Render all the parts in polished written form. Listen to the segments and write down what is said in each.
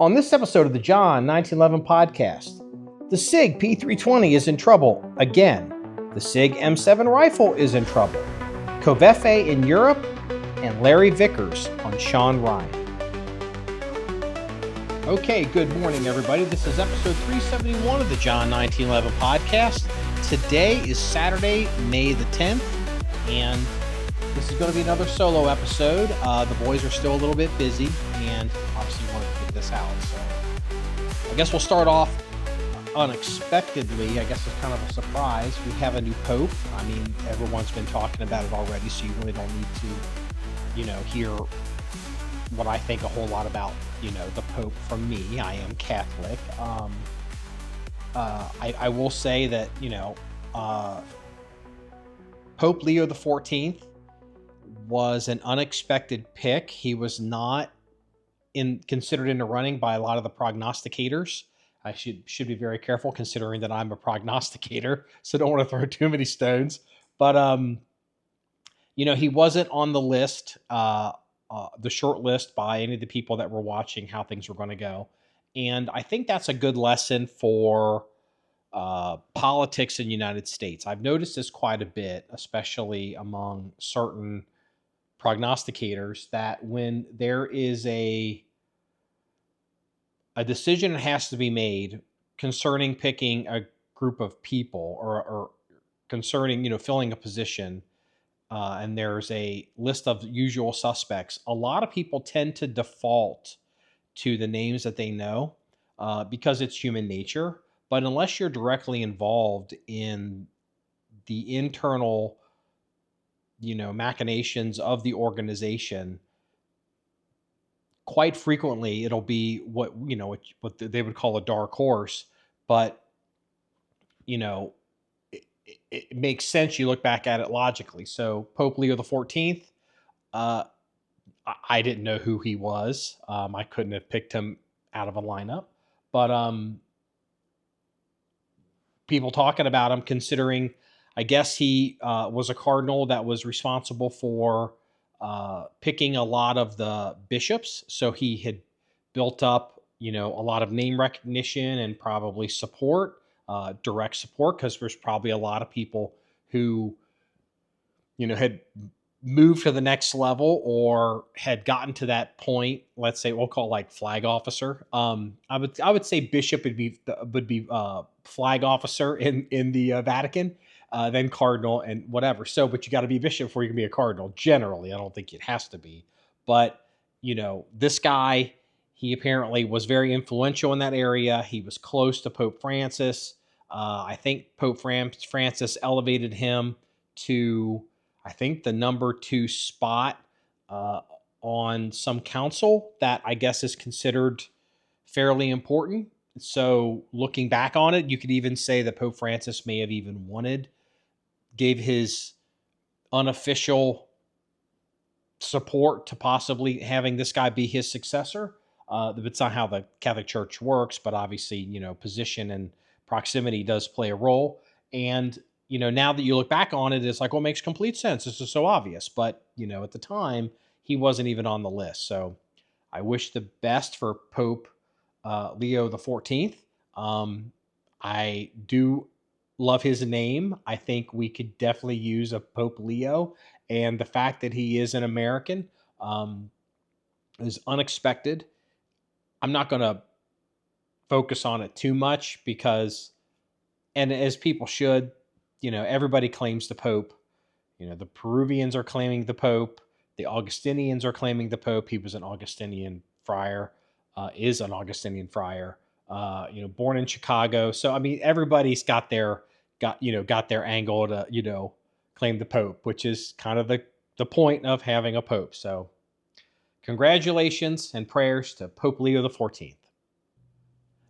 On this episode of the John 1911 podcast, the SIG P320 is in trouble again. The SIG M7 Rifle is in trouble. Covefe in Europe, and Larry Vickers on Shawn Ryan. Okay, good morning, everybody. This is episode 371 of the John 1911 podcast. Today is Saturday, May the 10th, and this is going to be another solo episode. The boys are still a little bit busy, and obviously wanted to get this out. So I guess we'll start off unexpectedly. I guess it's kind of a surprise. We have a new pope. I mean, everyone's been talking about it already, so you really don't need to, hear what I think a whole lot about, the pope from me. I am Catholic. I will say that, Pope Leo the 14th was an unexpected pick. He was not considered in the running by a lot of the prognosticators. I should be very careful considering that I'm a prognosticator, so don't want to throw too many stones. But he wasn't on the list, the short list by any of the people that were watching how things were going to go. And I think that's a good lesson for politics in the United States. I've noticed this quite a bit, especially among certain prognosticators, that when there is a decision that has to be made concerning picking a group of people or concerning, filling a position, and there's a list of usual suspects, a lot of people tend to default to the names that they know because it's human nature. But unless you're directly involved in the internal, machinations of the organization, quite frequently it'll be what they would call a dark horse. But, it makes sense. You look back at it logically. So Pope Leo the 14th, I didn't know who he was. I couldn't have picked him out of a lineup, but people talking about him, considering, I guess he was a cardinal that was responsible for picking a lot of the bishops. So he had built up, a lot of name recognition and probably support, direct support, because there's probably a lot of people who, had moved to the next level or had gotten to that point. Let's say we'll call it like flag officer. I would say bishop would be flag officer in the Vatican, then cardinal and whatever. So, but you got to be bishop before you can be a cardinal. Generally, I don't think it has to be. But this guy, he apparently was very influential in that area. He was close to Pope Francis. I think Pope Francis elevated him to, I think, the number 2 spot on some council that I guess is considered fairly important. So looking back on it, you could even say that Pope Francis may have even gave his unofficial support to possibly having this guy be his successor. It's not how the Catholic Church works, but obviously, position and proximity does play a role. And now that you look back on it, it's like, well, it makes complete sense. This is so obvious. But, at the time, he wasn't even on the list. So I wish the best for Pope Leo the 14th. I do love his name. I think we could definitely use a Pope Leo. And the fact that he is an American is unexpected. I'm not going to focus on it too much because, and as people should, everybody claims the Pope. The Peruvians are claiming the Pope. The Augustinians are claiming the Pope. He was an Augustinian friar, is an Augustinian friar, born in Chicago. So, I mean, everybody's got their angle to, claim the Pope, which is kind of the point of having a Pope. So congratulations and prayers to Pope Leo the 14th.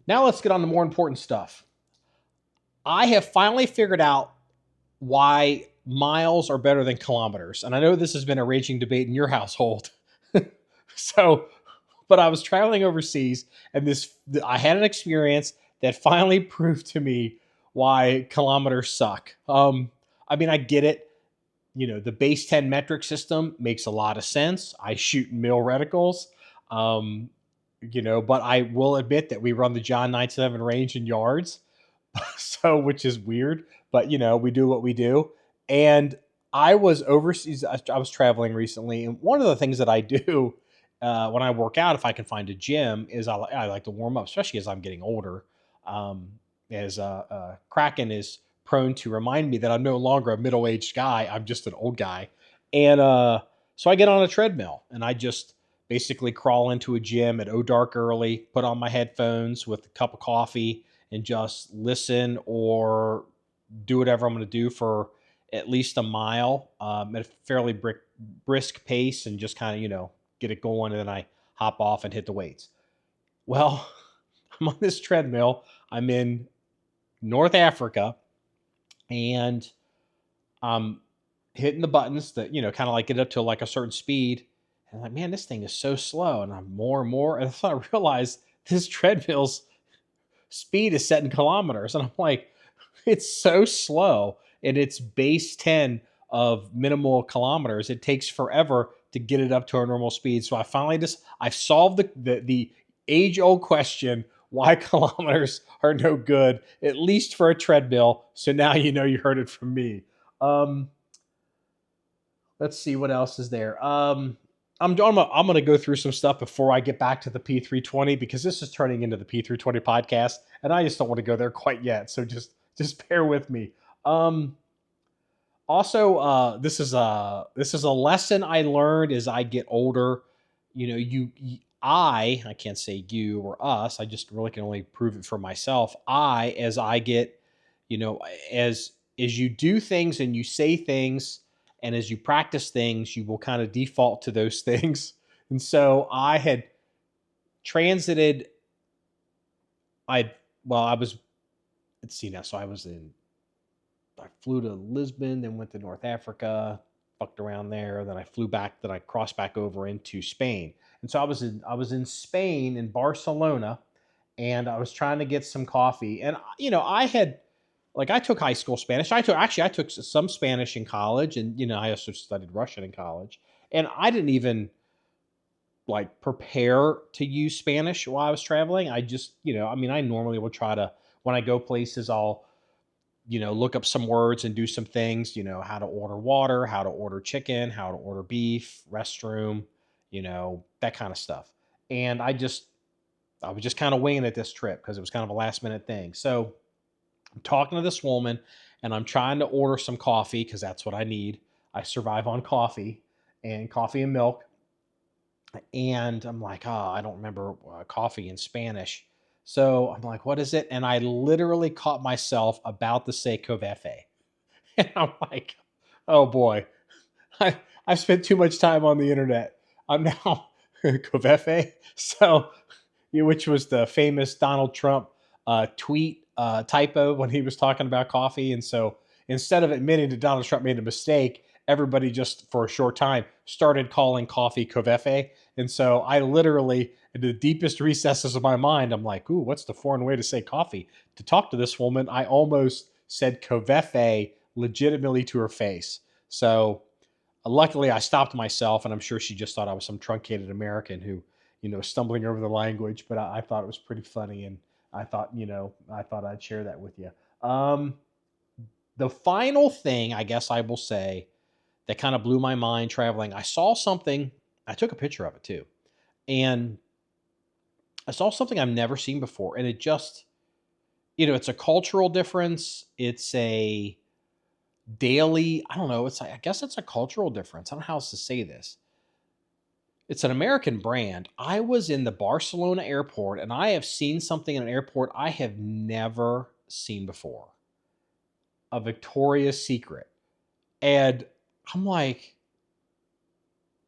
Now let's get on to more important stuff. I have finally figured out why miles are better than kilometers. And I know this has been a raging debate in your household. But I was traveling overseas and I had an experience that finally proved to me why kilometers suck. I mean, I get it. The base 10 metric system makes a lot of sense. I shoot mil reticles. but I will admit that we run the John 97 range in yards. So, which is weird, but we do what we do. And I was overseas. I was traveling recently, and one of the things that I do when I work out, if I can find a gym, is I like to warm up, especially as I'm getting older. Um, as Kraken is prone to remind me that I'm no longer a middle aged guy; I'm just an old guy. And so I get on a treadmill, and I just basically crawl into a gym at dark early, put on my headphones with a cup of coffee, and just listen or do whatever I'm going to do for at least a mile at a fairly brisk pace, and just kind of, get it going. And then I hop off and hit the weights. Well, I'm on this treadmill. I'm in North Africa, and I'm hitting the buttons that, kind of like get up to like a certain speed. And I'm like, man, this thing is so slow. And I'm more and more. And so I realized this treadmill's speed is set in kilometers. And I'm like, it's so slow, and it's base 10 of minimal kilometers. It takes forever to get it up to our normal speed. So I finally I've solved the age old question why kilometers are no good, at least for a treadmill. So now you heard it from me. Um, let's see what else is there. I'm going to go through some stuff before I get back to the P320, because this is turning into the P320 podcast, and I just don't want to go there quite yet. So just bear with me. Also, this is a lesson I learned as I get older. I can't say you or us. I just really can only prove it for myself. As I get, you know, as you do things and you say things, and as you practice things, you will kind of default to those things. And so I had transited. I was, let's see now. So I flew to Lisbon, then went to North Africa, fucked around there. Then I flew back. Then I crossed back over into Spain. And so I was in Spain, in Barcelona, and I was trying to get some coffee. And I took high school Spanish. I took some Spanish in college, and I also studied Russian in college. And I didn't even like prepare to use Spanish while I was traveling. I just, I normally will try to, when I go places, I'll look up some words and do some things, how to order water, how to order chicken, how to order beef, restroom, that kind of stuff. And I was just kind of winging it this trip because it was kind of a last minute thing. So I'm talking to this woman, and I'm trying to order some coffee because that's what I need. I survive on coffee and milk. And I'm like, oh, I don't remember coffee in Spanish. So I'm like, what is it? And I literally caught myself about to say Covefe. And I'm like, oh boy, I've spent too much time on the internet. I'm now Covefe. So, which was the famous Donald Trump tweet typo when he was talking about coffee. And so instead of admitting that Donald Trump made a mistake, everybody just for a short time started calling coffee Covefe. And so I literally, in the deepest recesses of my mind, I'm like, ooh, what's the foreign way to say coffee? To talk to this woman, I almost said Covefe legitimately to her face. So luckily I stopped myself, and I'm sure she just thought I was some truncated American who, stumbling over the language, but I thought it was pretty funny. And I thought I'd share that with you. The final thing I guess I will say that kind of blew my mind traveling, I saw something, I took a picture of it too. And I saw something I've never seen before. And it just, it's a cultural difference. It's a daily, I don't know. I guess it's a cultural difference. I don't know how else to say this. It's an American brand. I was in the Barcelona airport, and I have seen something in an airport I have never seen before. A Victoria's Secret. And I'm like,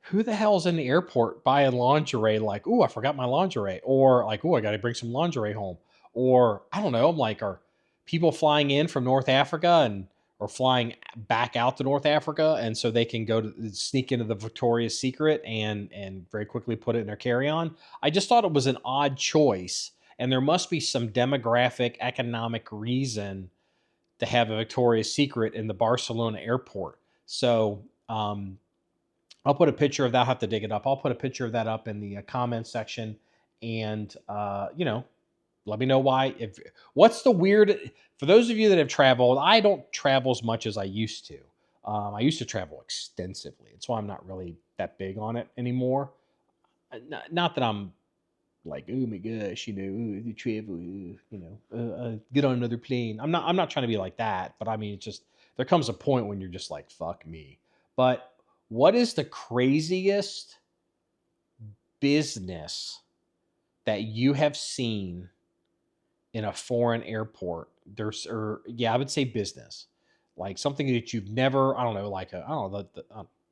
who the hell's in the airport buying lingerie? Like, ooh, I forgot my lingerie. Or like, ooh, I got to bring some lingerie home. Or I don't know. I'm like, are people flying in from North Africa or flying back out to North Africa, and so they can go to sneak into the Victoria's Secret and very quickly put it in their carry-on? I just thought it was an odd choice, and there must be some demographic, economic reason to have a Victoria's Secret in the Barcelona airport. So I'll put a picture of that. I'll have to dig it up. I'll put a picture of that up in the comment section. And let me know why. What's the weird, for those of you that have traveled, I don't travel as much as I used to. I used to travel extensively. That's why I'm not really that big on it anymore. Not that I'm like, oh my gosh, ooh, the travel, get on another plane. I'm not trying to be like that, but I mean, it's just, there comes a point when you're just like, fuck me. But what is the craziest business that you have seen in a foreign airport? I would say business, like something that you've never, I don't know, like I don't know,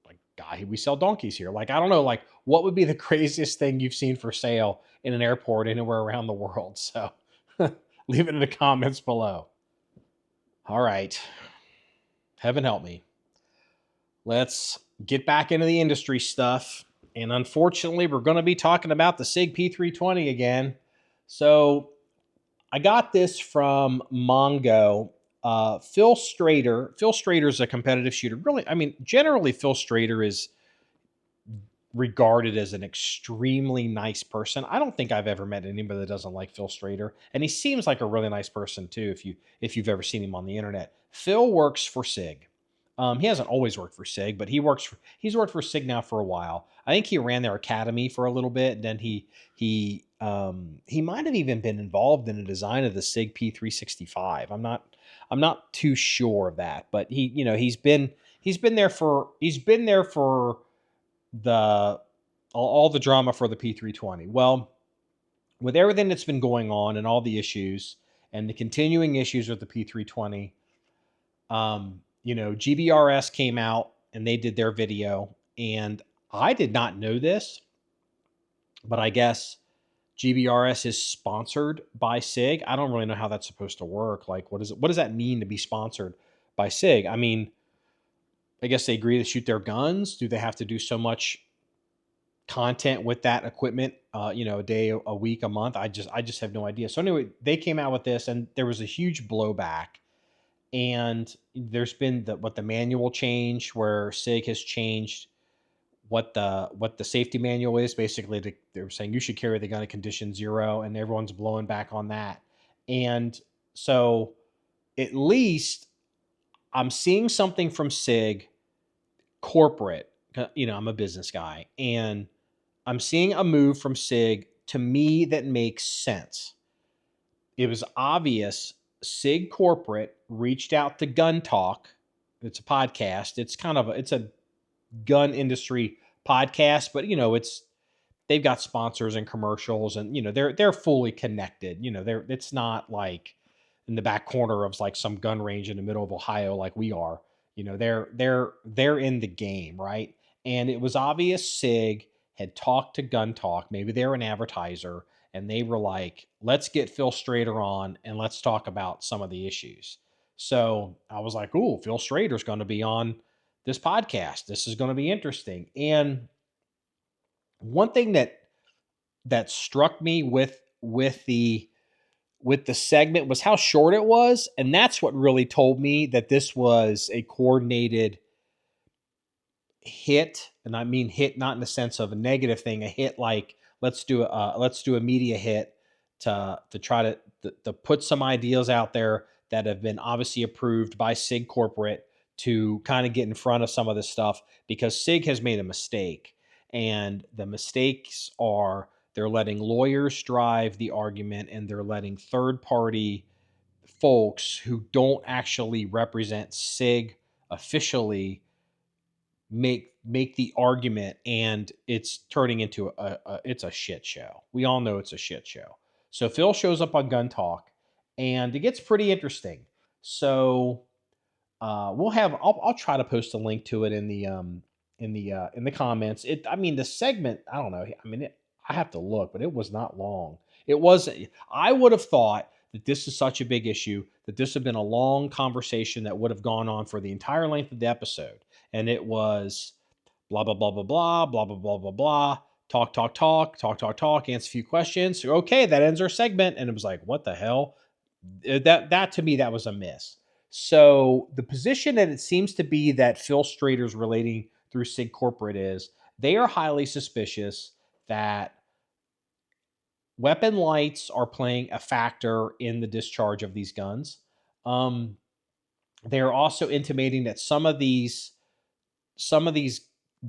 like, guy, we sell donkeys here. Like, I don't know, like, what would be the craziest thing you've seen for sale in an airport anywhere around the world? So leave it in the comments below. All right. Heaven help me. Let's get back into the industry stuff. And unfortunately, we're going to be talking about the SIG P320 again. So I got this from Mongo. Phil Strader. Phil Strader is a competitive shooter. Really, I mean, generally, Phil Strader is regarded as an extremely nice person. I don't think I've ever met anybody that doesn't like Phil Strader, and he seems like a really nice person too. If you've ever seen him on the internet, Phil works for SIG. He hasn't always worked for SIG, but he's worked for SIG now for a while. I think he ran their academy for a little bit, and then he might have even been involved in the design of the SIG P365. I'm not too sure of that, but he's been there for the all the drama for the P320. Well, with everything that's been going on and all the issues and the continuing issues with the P320, GBRS came out and they did their video, and I did not know this, but I guess GBRS is sponsored by SIG. I don't really know how that's supposed to work. Like, what does that mean to be sponsored by SIG? I mean, I guess they agree to shoot their guns. Do they have to do so much content with that equipment, a day, a week, a month? I just have no idea. So anyway, they came out with this, and there was a huge blowback. And there's been the manual change, where SIG has changed what the safety manual is. Basically, they're saying you should carry the gun at condition 0, and everyone's blowing back on that. And so, at least I'm seeing something from SIG Corporate. I'm a business guy, and I'm seeing a move from SIG to me that makes sense. It was obvious SIG Corporate reached out to Gun Talk. It's a podcast. It's a gun industry podcast, but they've got sponsors and commercials, and they're fully connected. It's not like in the back corner of like some gun range in the middle of Ohio like we are. They're in the game, right? And it was obvious SIG had talked to Gun Talk. Maybe they're an advertiser, and they were like, let's get Phil Strader on and let's talk about some of the issues. So I was like, ooh, Phil Strader's going to be on this podcast. This is going to be interesting. And one thing that struck me with the segment was how short it was, and that's what really told me that this was a coordinated hit. And I mean hit not in the sense of a negative thing, a hit like let's do a media hit to try to put some ideas out there that have been obviously approved by SIG Corporate, to kind of get in front of some of this stuff, because SIG has made a mistake. And the mistakes are, they're letting lawyers drive the argument, and they're letting third party folks who don't actually represent SIG officially make the argument, and it's turning into it's a shit show. We all know it's a shit show. So Phil shows up on Gun Talk, and it gets pretty interesting. So I'll try to post a link to it in the comments. The segment, I don't know. I have to look, but it was not long. I would have thought that this is such a big issue that this had been a long conversation that would have gone on for the entire length of the episode. And it was blah, blah, blah, blah, blah, blah, blah, blah, blah, blah, talk, answer a few questions. Okay, that ends our segment. And it was like, what the hell? That to me, that was a miss. So the position that it seems to be that Phil Strader's relating through SIG Corporate is, they are highly suspicious that weapon lights are playing a factor in the discharge of these guns. Um, they're also intimating that some of these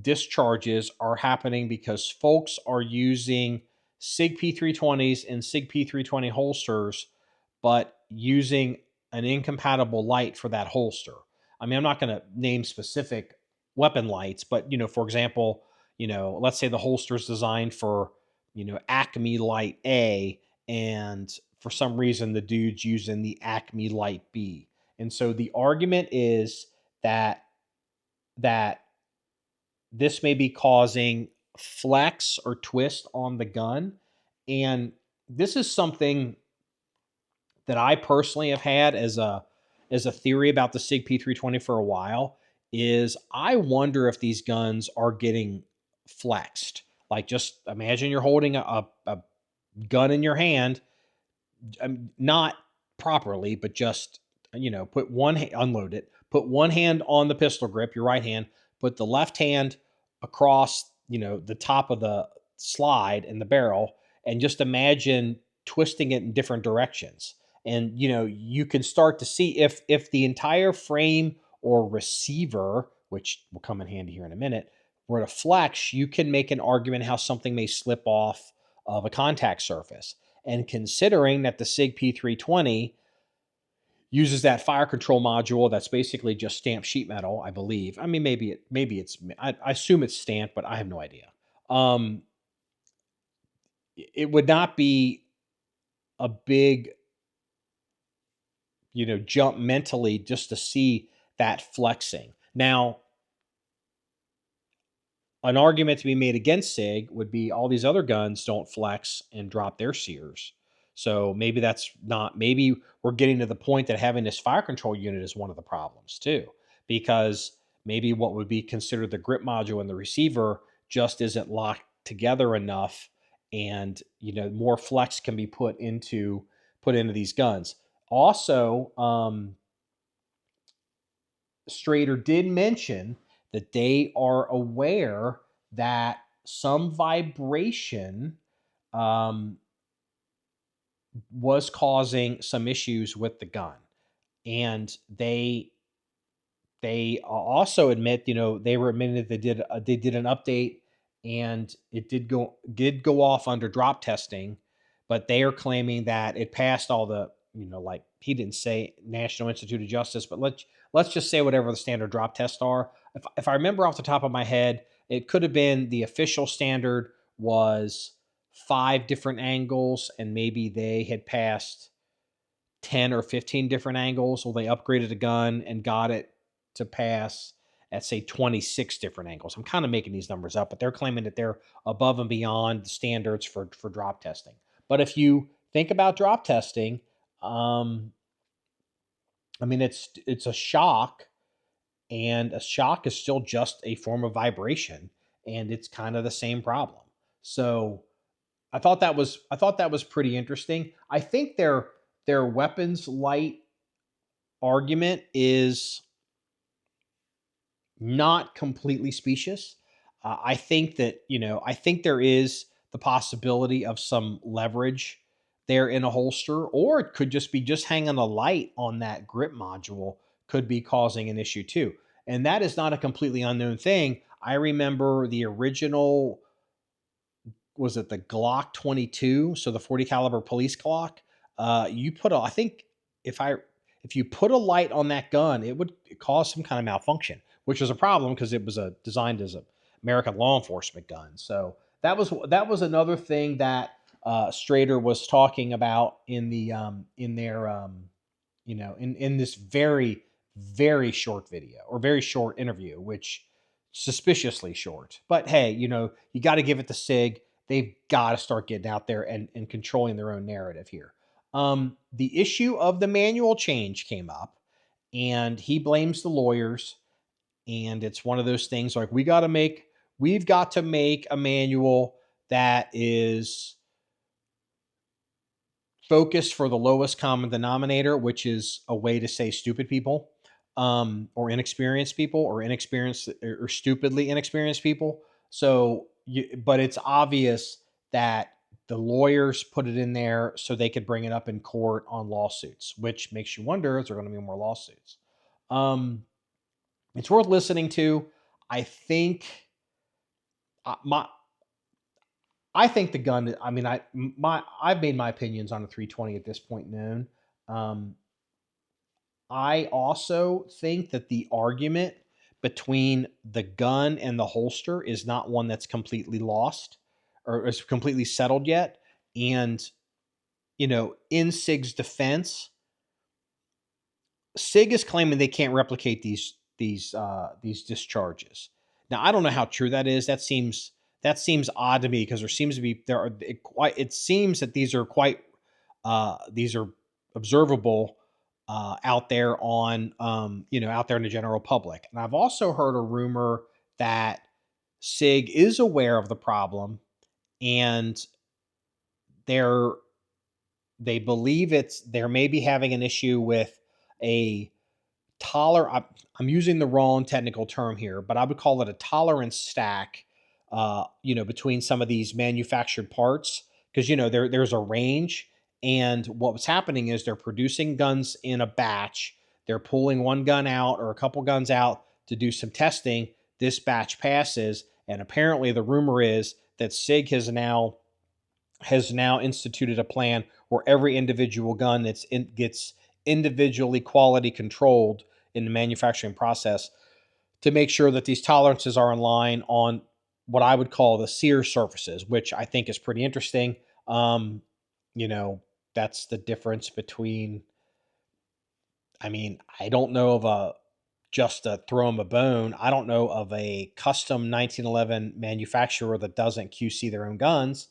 discharges are happening because folks are using SIG P320s and SIG P320 holsters, but using an incompatible light for that holster. I mean, I'm not going to name specific weapon lights, but for example, let's say the holster is designed for, Acme Light A, and for some reason the dude's using the Acme Light B. And so the argument is that this may be causing flex or twist on the gun. And this is something that I personally have had as a theory about the SIG P320 for a while. Is I wonder if these guns are getting flexed. Like, just imagine you're holding a gun in your hand, not properly, but just, unload it, put one hand on the pistol grip, your right hand, put the left hand across, the top of the slide and the barrel, and just imagine twisting it in different directions. And, you can start to see if the entire frame or receiver, which will come in handy here in a minute, were to flex, you can make an argument how something may slip off of a contact surface. And considering that the SIG P320 uses that fire control module that's basically just stamped sheet metal, I believe. I mean, I assume it's stamped, but I have no idea. It would not be a big, jump mentally just to see that flexing. Now, an argument to be made against SIG would be all these other guns don't flex and drop their sears. So maybe we're getting to the point that having this fire control unit is one of the problems too, because maybe what would be considered the grip module and the receiver just isn't locked together enough, and more flex can be put into these guns. Also, Strader did mention that they are aware that some vibration was causing some issues with the gun. And they also admit, they were admitting that they did an update, and it did go off under drop testing, but they are claiming that it passed all the, like, he didn't say National Institute of Justice, but let's just say whatever the standard drop tests are. If I remember off the top of my head, it could have been the official standard was 5 different angles, and maybe they had passed 10 or 15 different angles. Well, they upgraded a gun and got it to pass at, say, 26 different angles. I'm kind of making these numbers up, but they're claiming that they're above and beyond the standards for drop testing. But if you think about drop testing, I mean, it's a shock, and a shock is still just a form of vibration, and it's kind of the same problem. So I thought that was pretty interesting. I think their weapons light argument is not completely specious. I think that, I think there is the possibility of some leverage there in a holster, or it could just be just hanging a light on that grip module could be causing an issue too. And that is not a completely unknown thing. I remember the original, was it the Glock 22? So the 40 caliber police Glock. I think if you put a light on that gun, it would cause some kind of malfunction, which was a problem because it was designed as an American law enforcement gun. So that was another thing that Strader was talking about in this very, very short video, or very short interview, which suspiciously short. But hey, you got to give it to SIG. They've got to start getting out there and controlling their own narrative here. The issue of the manual change came up, and he blames the lawyers. And it's one of those things like, we've got to make a manual that is focused for the lowest common denominator, which is a way to say stupid people, or inexperienced people, or stupidly inexperienced people. So, but it's obvious that the lawyers put it in there so they could bring it up in court on lawsuits, which makes you wonder, is there going to be more lawsuits? It's worth listening to. I think my I think the gun. I mean, I've made my opinions on the 320 at this point known. Um, I also think that the argument between the gun and the holster is not one that's completely lost or is completely settled yet. And in SIG's defense, SIG is claiming they can't replicate these discharges. Now, I don't know how true that is. That seems odd to me because it seems that these are observable out there on out there in the general public. And I've also heard a rumor that SIG is aware of the problem and they're they believe they're maybe having an issue with a I'm using the wrong technical term here, but I would call it a tolerance stack, between some of these manufactured parts, because there's a range, and what's happening is they're producing guns in a batch. They're pulling one gun out or a couple guns out to do some testing. This batch passes, and apparently the rumor is that SIG has now instituted a plan where every individual gun gets individually quality controlled in the manufacturing process to make sure that these tolerances are in line on what I would call the sear surfaces, which I think is pretty interesting. You know, that's the difference between, I mean, I don't know of just to throw them a bone. I don't know of a custom 1911 manufacturer that doesn't QC their own guns.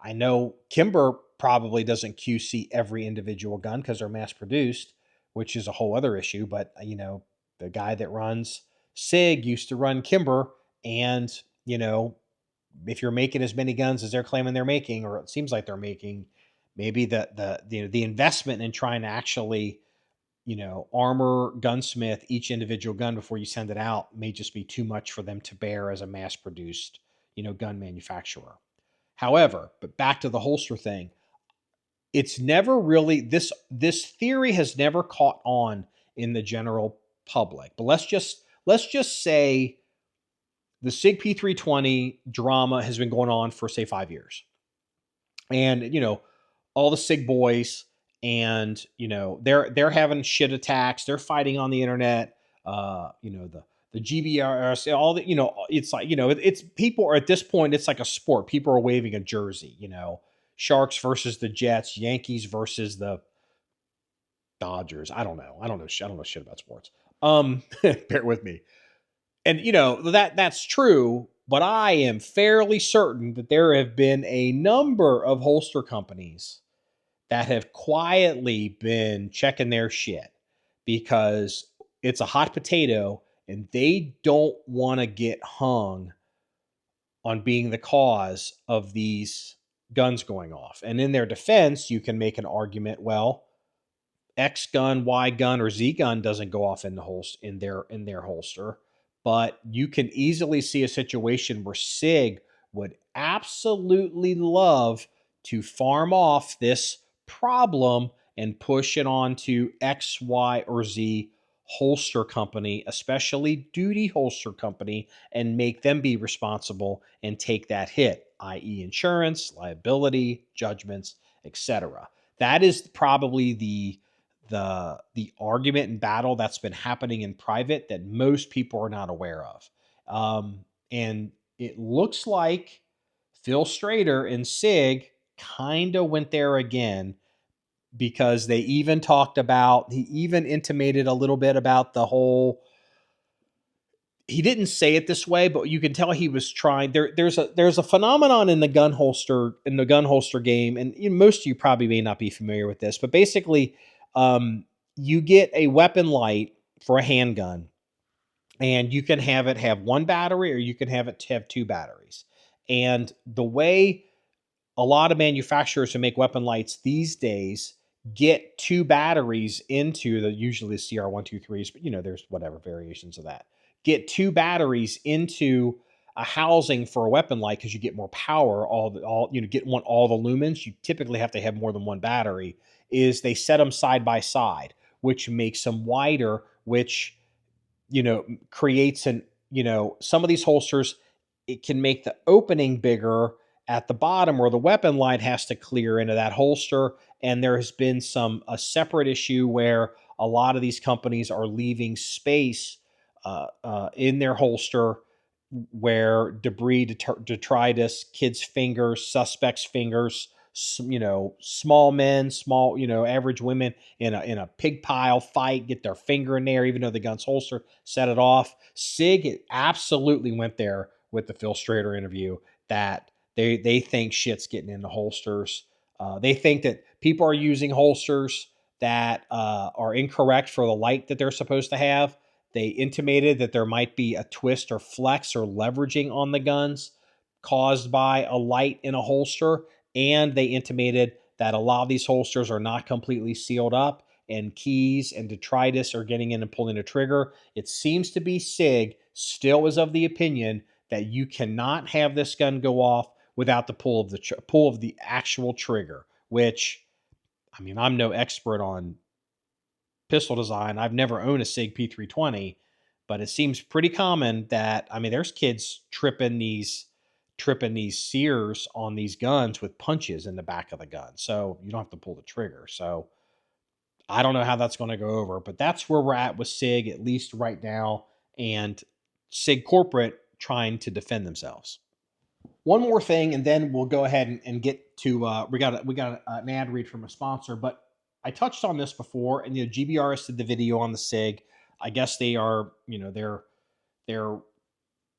I know Kimber probably doesn't QC every individual gun because they're mass produced, which is a whole other issue. But, the guy that runs SIG used to run Kimber. And, if you're making as many guns as they're claiming they're making, or it seems like they're making, maybe the investment in trying to actually, armor gunsmith each individual gun before you send it out may just be too much for them to bear as a mass produced, gun manufacturer. However, but back to the holster thing, it's never really this theory has never caught on in the general public. But let's just say the SIG P320 drama has been going on for say 5 years. And all the SIG boys and they're having shit attacks, they're fighting on the internet, the GBRS, all the, it's like, it's people are at this point, it's like a sport. People are waving a jersey, Sharks versus the Jets, Yankees versus the Dodgers. I don't know. I don't know shit about sports. Bear with me. And that's true, but I am fairly certain that there have been a number of holster companies that have quietly been checking their shit because it's a hot potato and they don't want to get hung on being the cause of these guns going off. And in their defense, you can make an argument, well, X gun, Y gun, or Z gun doesn't go off in their holster, but you can easily see a situation where SIG would absolutely love to farm off this problem and push it on to X, Y, or Z holster company, especially duty holster company, and make them be responsible and take that hit, i.e. insurance, liability, judgments, etc. That is probably the argument and battle that's been happening in private that most people are not aware of. And it looks like Phil Strader and SIG kind of went there again, because he even intimated a little bit about the whole, he didn't say it this way, but you can tell he was trying. There's a phenomenon in the gun holster game, and most of you probably may not be familiar with this, but basically, you get a weapon light for a handgun, and you can have it have one battery, or you can have it have two batteries. And the way a lot of manufacturers who make weapon lights these days get two batteries into usually the CR123s, but there's whatever variations of that. Get two batteries into a housing for a weapon light, because you get more power, want all the lumens. You typically have to have more than one battery. Is they set them side by side, which makes them wider, which creates some of these holsters, it can make the opening bigger at the bottom where the weapon light has to clear into that holster. And there has been a separate issue where a lot of these companies are leaving space in their holster where debris, detritus, kids' fingers, suspects' fingers, small men, average women in a pig pile fight, get their finger in there, even though the gun's holster, set it off. SIG absolutely went there with the Phil Strader interview, that they think shit's getting into holsters. They think that people are using holsters that are incorrect for the light that they're supposed to have. They intimated that there might be a twist or flex or leveraging on the guns caused by a light in a holster. And they intimated that a lot of these holsters are not completely sealed up, and keys and detritus are getting in and pulling the trigger. It seems to be SIG still is of the opinion that you cannot have this gun go off without the pull of the actual trigger, which, I mean, I'm no expert on pistol design. I've never owned a SIG P320, but it seems pretty common that, I mean, there's kids tripping these sears on these guns with punches in the back of the gun, so you don't have to pull the trigger. So I don't know how that's going to go over, but that's where we're at with SIG, at least right now, and SIG Corporate trying to defend themselves. One more thing, and then we'll go ahead and get to we got an ad read from a sponsor. But I touched on this before, and GBRS did the video on the SIG. I guess they are, they're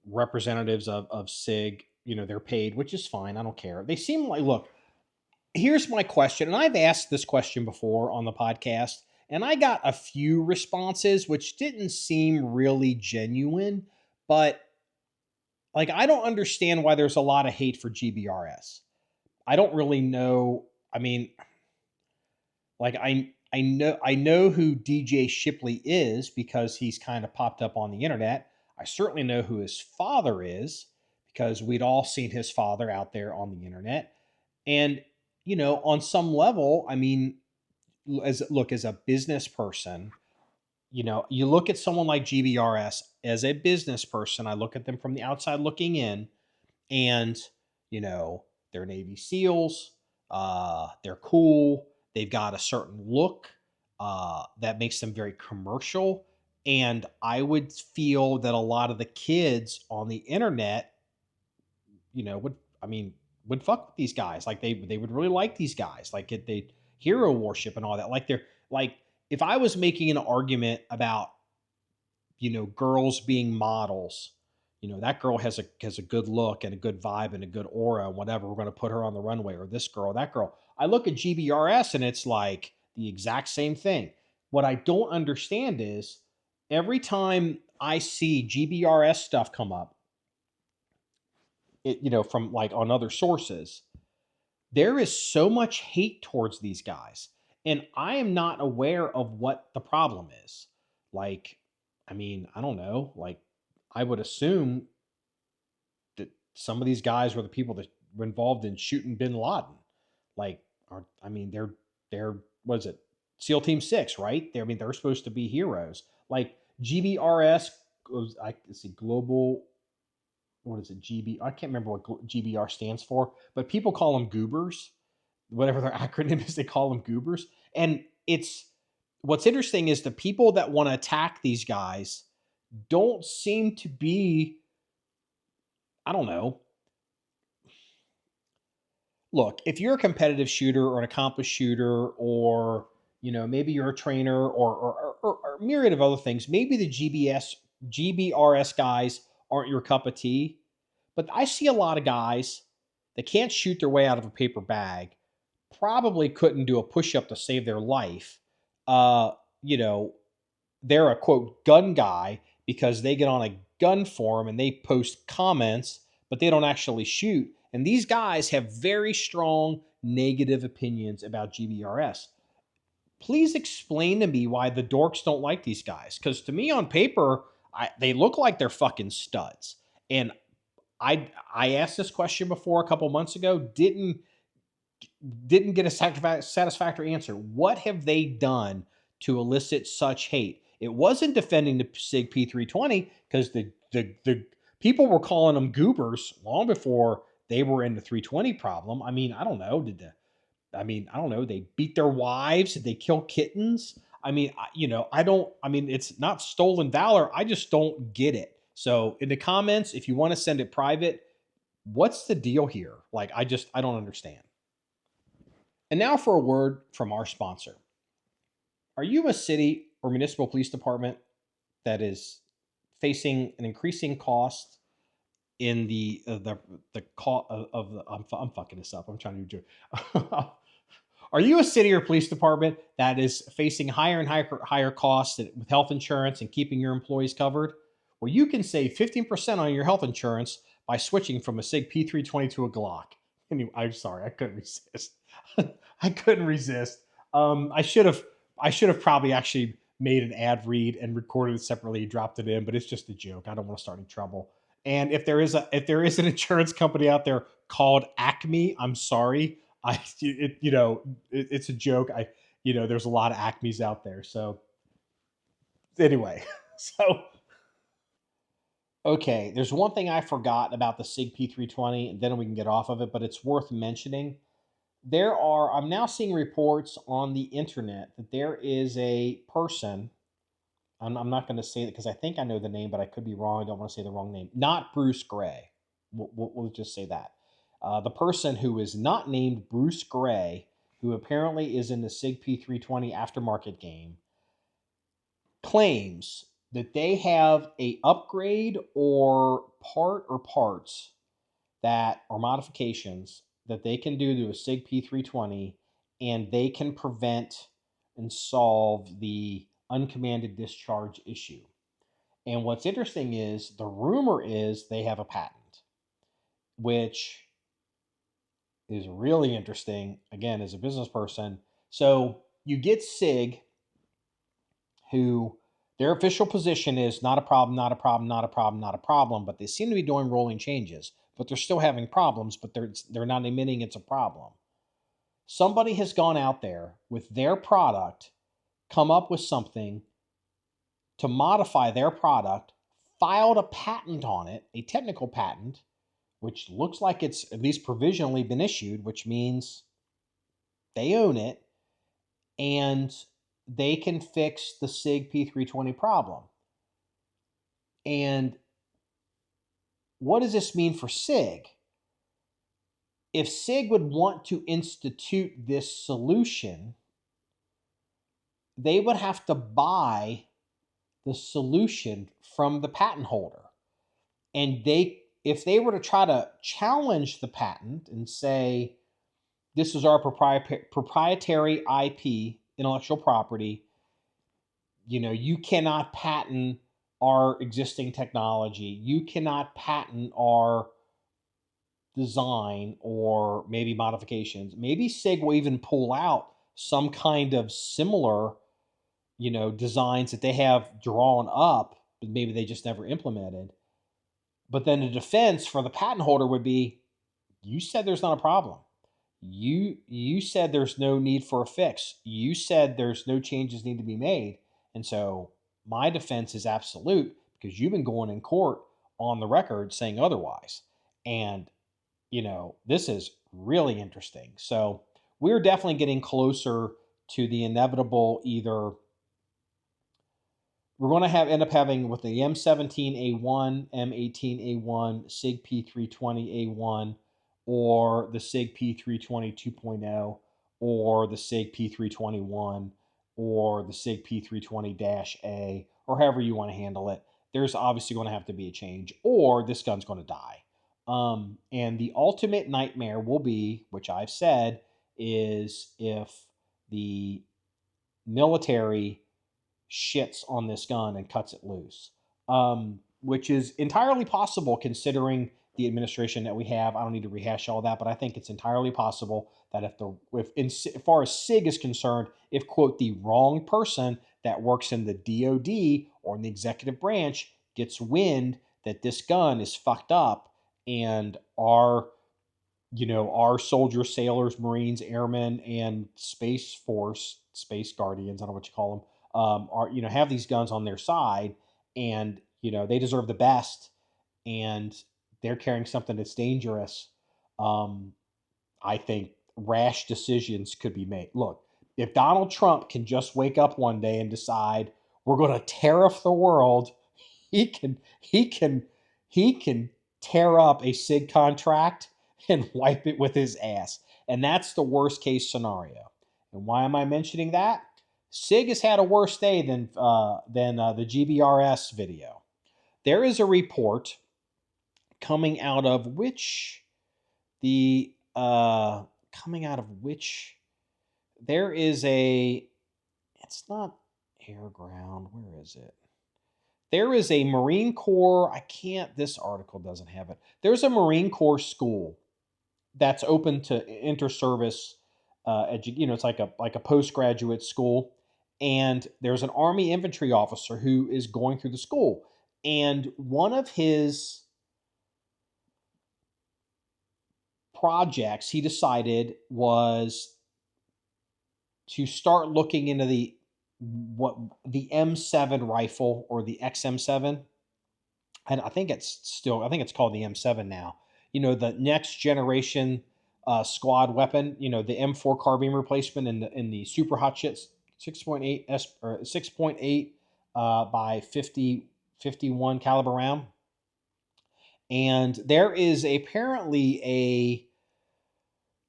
representatives of SIG. They're paid, which is fine. I don't care. They seem like, look, here's my question, and I've asked this question before on the podcast, and I got a few responses which didn't seem really genuine, but I don't understand why there's a lot of hate for GBRS. I don't really know. I mean, I know who DJ Shipley is because he's kind of popped up on the internet. I certainly know who his father is because we'd all seen his father out there on the internet. And, on some level, I mean, as a business person, you look at someone like GBRS as a business person. I look at them from the outside looking in, and, they're Navy SEALs. They're cool. They've got a certain look that makes them very commercial. And I would feel that a lot of the kids on the internet, would fuck with these guys. Like they would really like these guys. Like they hero worship and all that. If I was making an argument about, girls being models, that girl has a good look and a good vibe and a good aura and whatever, we're going to put her on the runway, or this girl, that girl. I look at GBRS and it's like the exact same thing. What I don't understand is every time I see GBRS stuff come up, from on other sources, there is so much hate towards these guys. And I am not aware of what the problem is. I don't know. I would assume that some of these guys were the people that were involved in shooting bin Laden. They're what is it? SEAL Team 6, right? They're supposed to be heroes. GBRS, global, what is it? I can't remember what GBR stands for, but people call them goobers. Whatever their acronym is, they call them goobers. And what's interesting is the people that want to attack these guys don't seem to be, I don't know. Look, if you're a competitive shooter or an accomplished shooter, or, maybe you're a trainer or a myriad of other things, maybe the GBRS guys aren't your cup of tea. But I see a lot of guys that can't shoot their way out of a paper bag, probably couldn't do a push-up to save their life. They're a quote gun guy because they get on a gun forum and they post comments, but they don't actually shoot. And these guys have very strong negative opinions about GBRS. Please explain to me why the dorks don't like these guys. Because to me on paper, they look like they're fucking studs. And I asked this question before a couple months ago, didn't get a satisfactory answer. What have they done to elicit such hate? It wasn't defending the SIG P320 because the people were calling them goobers long before they were in the 320 problem. I mean, I don't know. I don't know. They beat their wives. Did they kill kittens? I mean, I mean, it's not stolen valor. I just don't get it. So in the comments, if you want to send it private, what's the deal here? Like, I don't understand. And now for a word from our sponsor. Are you a city or municipal police department that is facing an increasing cost in the cost of the, I'm fucking this up. I'm trying to do Are you a city or police department that is facing higher and higher costs with health insurance and keeping your employees covered? Well, you can save 15% on your health insurance by switching from a SIG P320 to a Glock. Anyway, I'm sorry, I couldn't resist. I couldn't resist. I should have probably actually made an ad read and recorded it separately, dropped it in, but it's just a joke. I don't want to start any trouble. And if there is an insurance company out there called Acme, I'm sorry. It's a joke. There's a lot of Acmes out there. So anyway, so okay, there's one thing I forgot about the SIG P320, and then we can get off of it, but it's worth mentioning. I'm now seeing reports on the internet that there is a person, I'm not going to say it because I think I know the name, but I could be wrong. I don't want to say the wrong name. Not Bruce Gray. We'll just say that. The person who is not named Bruce Gray, who apparently is in the SIG P320 aftermarket game, claims that they have a upgrade or parts that are modifications that they can do to a SIG P320, and they can prevent and solve the uncommanded discharge issue. And what's interesting is the rumor is they have a patent, which is really interesting, again, as a business person. So you get SIG, who their official position is not a problem, not a problem, not a problem, not a problem, but they seem to be doing rolling changes, but they're still having problems, but they're not admitting it's a problem. Somebody has gone out there with their product, come up with something to modify their product, filed a patent on it, a technical patent, which looks like it's at least provisionally been issued, which means they own it, and they can fix the SIG P320 problem. And what does this mean for SIG? If SIG would want to institute this solution, they would have to buy the solution from the patent holder. And if they were to try to challenge the patent and say, this is our proprietary IP, intellectual property, you cannot patent our existing technology. You cannot patent our design or maybe modifications. Maybe SIG will even pull out some kind of similar, designs that they have drawn up, but maybe they just never implemented. But then the defense for the patent holder would be, you said there's not a problem. You said there's no need for a fix. You said there's no changes need to be made. And so my defense is absolute because you've been going in court on the record saying otherwise. And, this is really interesting. So we're definitely getting closer to the inevitable either we're going to end up having with the M17A1, M18A1, SIG P320A1, or the SIG P320 2.0, or the SIG P321, or the SIG P320-A, or however you want to handle it. There's obviously going to have to be a change, or this gun's going to die. And the ultimate nightmare will be, which I've said, is if the military shits on this gun and cuts it loose, which is entirely possible considering the administration that we have. I don't need to rehash all that, but I think it's entirely possible that as far as SIG is concerned, if, quote, the wrong person that works in the DOD or in the executive branch gets wind that this gun is fucked up and our soldiers, sailors, Marines, airmen, and Space Force, Space Guardians, I don't know what you call them, are, have these guns on their side, and, they deserve the best, and they're carrying something that's dangerous. Um, I think rash decisions could be made. Look, if Donald Trump can just wake up one day and decide we're going to tariff the world, he can tear up a SIG contract and wipe it with his ass. And that's the worst case scenario. And why am I mentioning that? SIG has had a worse day than the GBRS video. There is a report coming out of which the coming out of which there is a it's not air ground, where is it? There is a Marine Corps, I can't, this article doesn't have it. There's a Marine Corps school that's open to inter-service it's like a postgraduate school, and there's an Army infantry officer who is going through the school, and one of his projects he decided was to start looking into the M7 rifle, or the XM7. And I think it's called the M7 now. The next generation squad weapon. The M4 carbine replacement in the super hot shits 6.8 S or 6.8 by 50 51 caliber round. And there is apparently a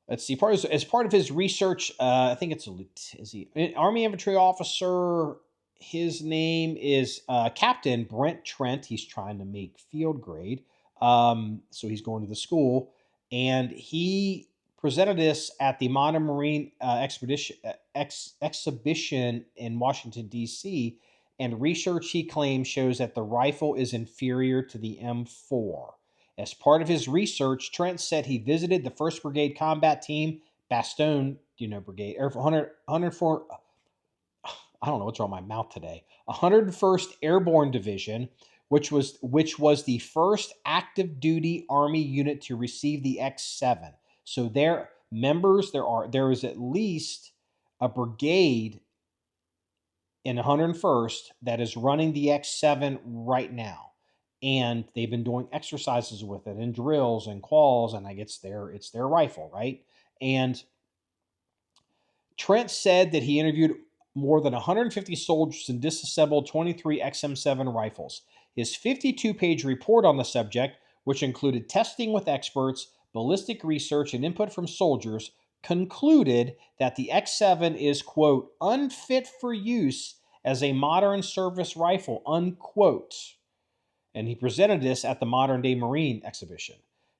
let's see, as part of his research, I think is he an Army infantry officer? His name is Captain Brent Trent. He's trying to make field grade, so he's going to the school, and he presented this at the Modern Marine exhibition in Washington D.C. And research he claims shows that the rifle is inferior to the M4. As part of his research, Trent said he visited the 1st Brigade Combat Team, Bastogne, Brigade, Air 104, I don't know what's wrong with my mouth today, 101st Airborne Division, which was the first active duty Army unit to receive the X7. So there is at least a brigade in 101st that is running the X7 right now. And they've been doing exercises with it and drills and quals, and it's their rifle, right? And Trent said that he interviewed more than 150 soldiers and disassembled 23 XM7 rifles. His 52-page report on the subject, which included testing with experts, ballistic research, and input from soldiers, concluded that the X7 is, quote, unfit for use as a modern service rifle, unquote. And he presented this at the Modern Day Marine exhibition.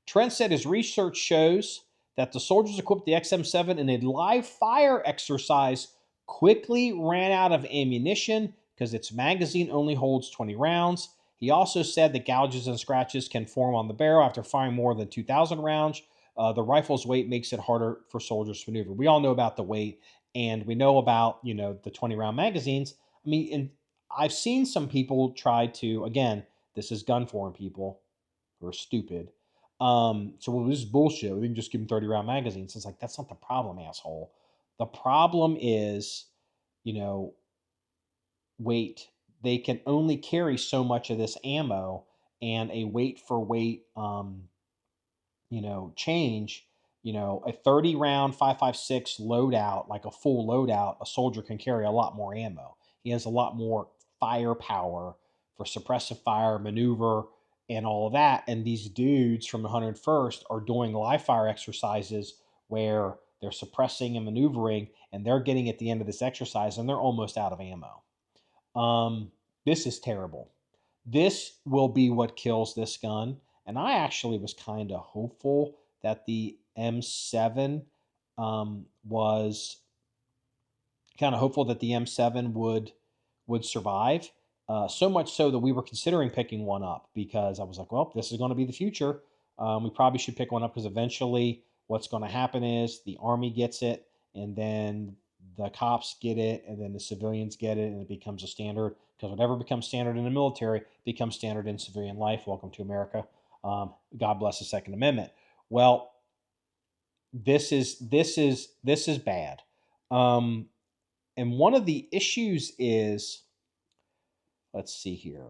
Trent said his research shows that the soldiers equipped the XM7 in a live fire exercise quickly ran out of ammunition because its magazine only holds 20 rounds. He also said that gouges and scratches can form on the barrel after firing more than 2,000 rounds. The rifle's weight makes it harder for soldiers to maneuver. We all know about the weight, and we know about the 20-round magazines. I mean, and I've seen some people try to, again, this is gun forum people who are stupid. Well, this is bullshit. We can just give them 30-round magazines. It's like, that's not the problem, asshole. The problem is, weight. They can only carry so much of this ammo, and a weight for weight, change. A 30-round 5.56 loadout, like a full loadout, a soldier can carry a lot more ammo. He has a lot more firepower for suppressive fire, maneuver, and all of that. And these dudes from the 101st are doing live fire exercises where they're suppressing and maneuvering, and they're getting at the end of this exercise and they're almost out of ammo. This is terrible. This will be what kills this gun. And I actually was kind of hopeful that the M7 was kind of hopeful that the M7 would survive. So much so that we were considering picking one up, because I was like, well, this is going to be the future. We probably should pick one up, because eventually what's going to happen is the Army gets it, and then the cops get it, and then the civilians get it, and it becomes a standard, because whatever becomes standard in the military becomes standard in civilian life. Welcome to America. God bless the Second Amendment. Well, this is bad. And one of the issues is, let's see here.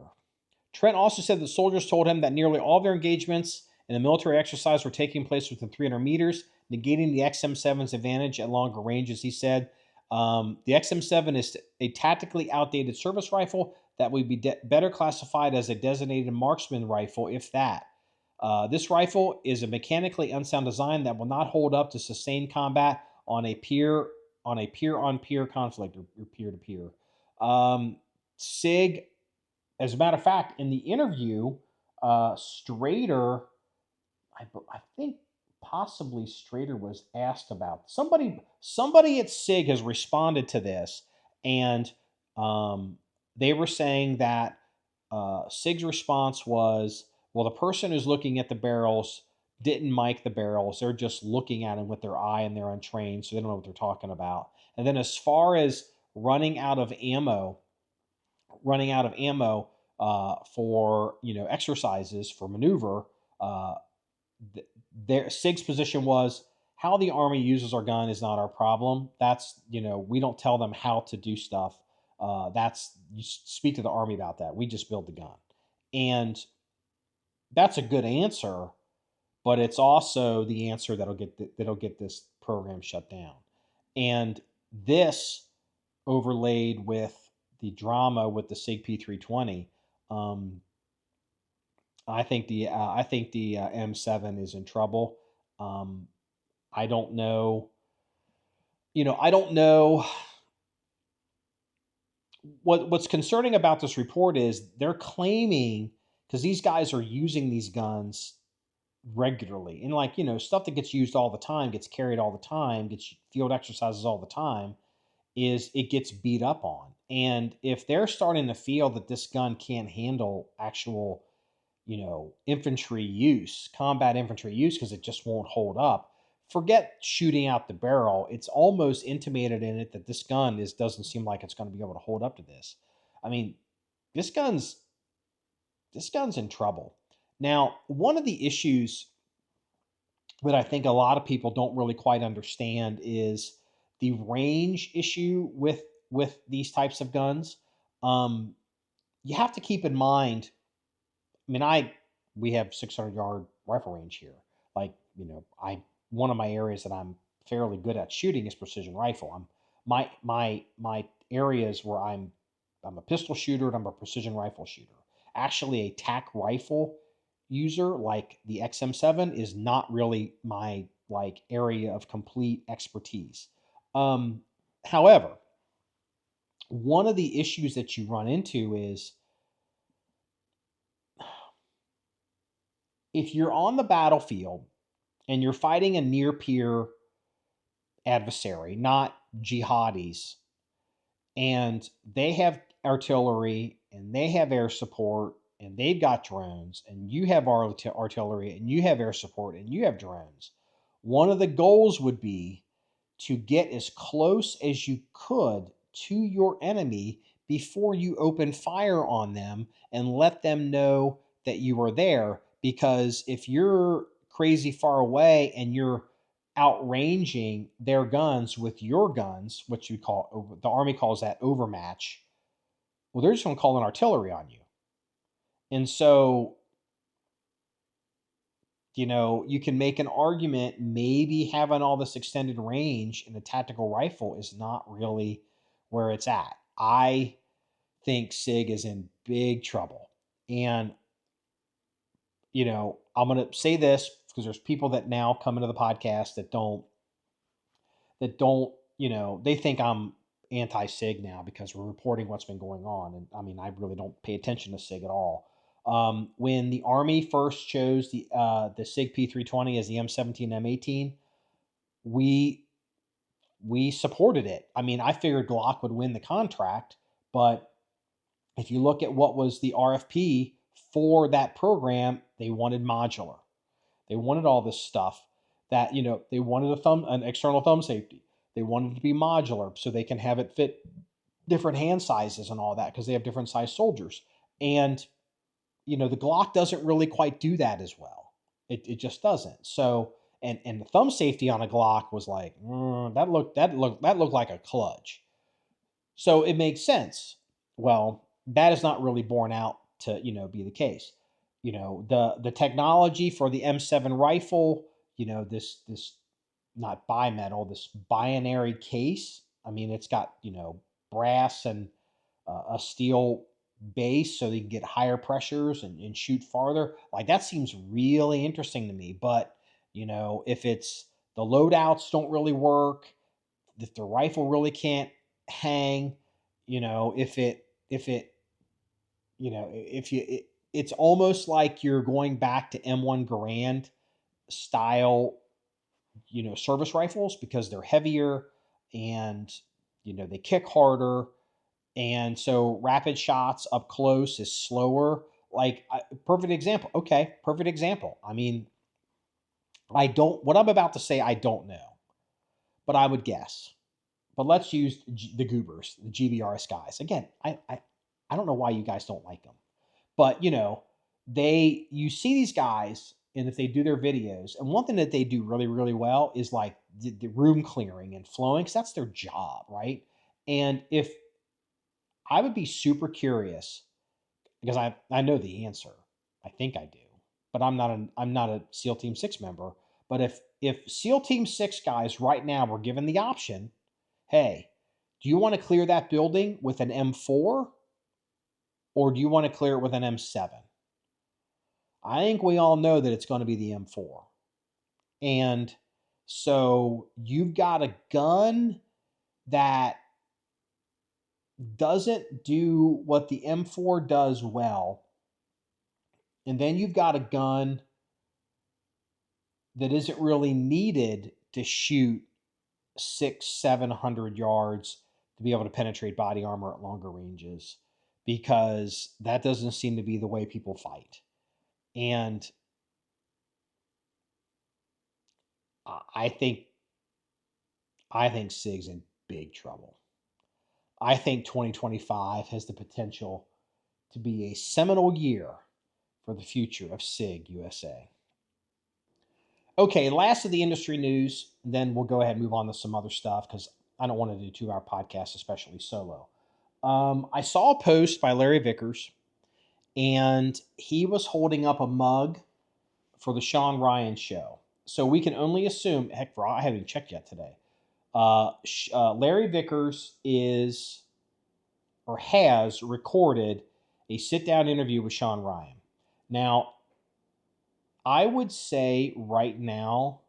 Trent also said that soldiers told him that nearly all their engagements in a military exercise were taking place within 300 meters, negating the XM7's advantage at longer ranges. He said the XM7 is a tactically outdated service rifle that would be better classified as a designated marksman rifle, if that. This rifle is a mechanically unsound design that will not hold up to sustained combat on a peer-on-peer conflict or peer-to-peer. SIG, as a matter of fact, in the interview, Strader, I think possibly Strader was asked about somebody at SIG has responded to this, and they were saying that SIG's response was, well, the person who's looking at the barrels didn't mic the barrels. They're just looking at them with their eye and they're untrained, so they don't know what they're talking about. And then as far as running out of ammo for exercises for maneuver, their SIG's position was, how the Army uses our gun is not our problem. That's, we don't tell them how to do stuff. You speak to the Army about that. We just build the gun. And that's a good answer, but it's also the answer that'll get this program shut down. And this, overlaid with the drama with the SIG P320, I think the M7 is in trouble. I don't know. I don't know. What's concerning about this report is they're claiming, because these guys are using these guns regularly, and stuff that gets used all the time, gets carried all the time, gets field exercises all the time, is it gets beat up on. And if they're starting to feel that this gun can't handle actual, infantry use, combat infantry use, because it just won't hold up, forget shooting out the barrel. It's almost intimated in it that this gun doesn't seem like it's going to be able to hold up to this. I mean, this gun's in trouble. Now, one of the issues that I think a lot of people don't really quite understand is the range issue with these types of guns. You have to keep in mind, we have 600-yard rifle range here. One of my areas that I'm fairly good at shooting is precision rifle. My areas where I'm a pistol shooter and I'm a precision rifle shooter. Actually, a TAC rifle user like the XM7 is not really my area of complete expertise. However, one of the issues that you run into is, if you're on the battlefield and you're fighting a near peer adversary, not jihadis, and they have artillery and they have air support and they've got drones, and you have artillery and you have air support and you have drones, one of the goals would be to get as close as you could to your enemy before you open fire on them and let them know that you are there. Because if you're crazy far away and you're outranging their guns with your guns, which the Army calls that overmatch, well, they're just going to call in artillery on you. And so, you can make an argument, maybe having all this extended range in a tactical rifle is not really where it's at. I think SIG is in big trouble. And, I'm going to say this because there's people that now come into the podcast that don't, they think I'm anti-SIG now because we're reporting what's been going on. And I really don't pay attention to SIG at all. When the Army first chose the SIG P320 as the M17 M18, we supported it. I figured Glock would win the contract, but if you look at what was the RFP for that program, they wanted modular. They wanted all this stuff that, they wanted an external thumb safety. They wanted it to be modular so they can have it fit different hand sizes and all that, because they have different size soldiers. And the Glock doesn't really quite do that as well. It just doesn't. So, and the thumb safety on a Glock was like, that looked like a clutch. So it makes sense. Well, that is not really borne out to, be the case. The technology for the M7 rifle, this not bimetal, this binary case. I mean, it's got, brass and a steel base so they can get higher pressures and shoot farther. Like that seems really interesting to me. But, if it's the loadouts don't really work, if the rifle really can't hang, if it, if you, it's almost like you're going back to M1 Garand style, service rifles because they're heavier and, they kick harder. And so rapid shots up close is slower. Like, perfect example. Okay. Perfect example. I mean, what I'm about to say, I don't know, but I would guess. But let's use the Goobers, the GBRS guys. Again, I don't know why you guys don't like them, but you see these guys, and if they do their videos, and one thing that they do really really well is like the room clearing and flowing, because that's their job, right? And if I would be super curious because I know the answer, I think I do, but I'm not a SEAL Team 6 member. But if SEAL Team 6 guys right now were given the option, hey, do you want to clear that building with an M4 or do you want to clear it with an M7? I think we all know that it's going to be the M4. And so you've got a gun that doesn't do what the M4 does well. And then you've got a gun that isn't really needed to shoot 600-700 yards to be able to penetrate body armor at longer ranges, because that doesn't seem to be the way people fight. And I think SIG's in big trouble. I think 2025 has the potential to be a seminal year for the future of SIG USA. Okay, last of the industry news, then we'll go ahead and move on to some other stuff because I don't want to do a 2-hour podcast, especially solo. I saw a post by Larry Vickers, and he was holding up a mug for the Shawn Ryan show. So we can only assume, heck, I haven't even checked yet today. Larry Vickers is or has recorded a sit-down interview with Shawn Ryan. Now, I would say right now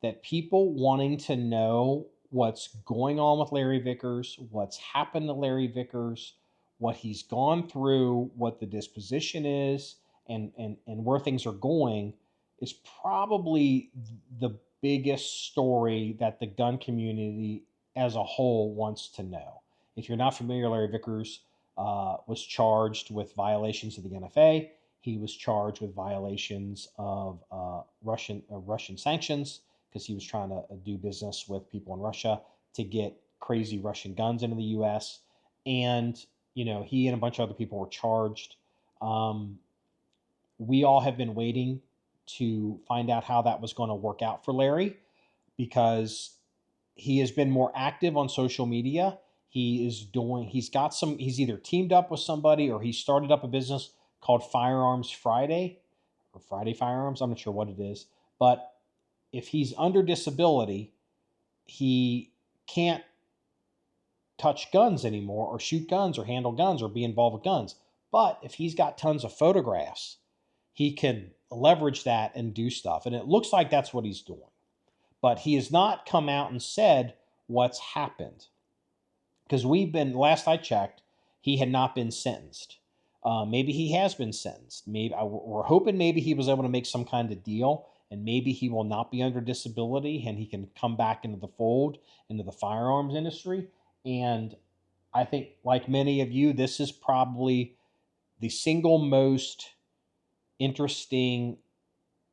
that people wanting to know what's going on with Larry Vickers, what's happened to Larry Vickers, what he's gone through, what the disposition is, and where things are going is probably the biggest story that the gun community as a whole wants to know. If you're not familiar, Larry Vickers was charged with violations of the NFA. He was charged with violations of Russian sanctions because he was trying to do business with people in Russia to get crazy Russian guns into the U.S. And, he and a bunch of other people were charged. We all have been waiting to find out how that was going to work out for Larry because he has been more active on social media. He's either teamed up with somebody or he started up a business called Firearms Friday or Friday Firearms. I'm not sure what it is, but if he's under disability, he can't touch guns anymore or shoot guns or handle guns or be involved with guns. But if he's got tons of photographs, he can leverage that and do stuff. And it looks like that's what he's doing. But he has not come out and said what's happened. Because last I checked, he had not been sentenced. Maybe he has been sentenced. We're hoping maybe he was able to make some kind of deal, and maybe he will not be under disability and he can come back into the fold, into the firearms industry. And I think, like many of you, this is probably the single most interesting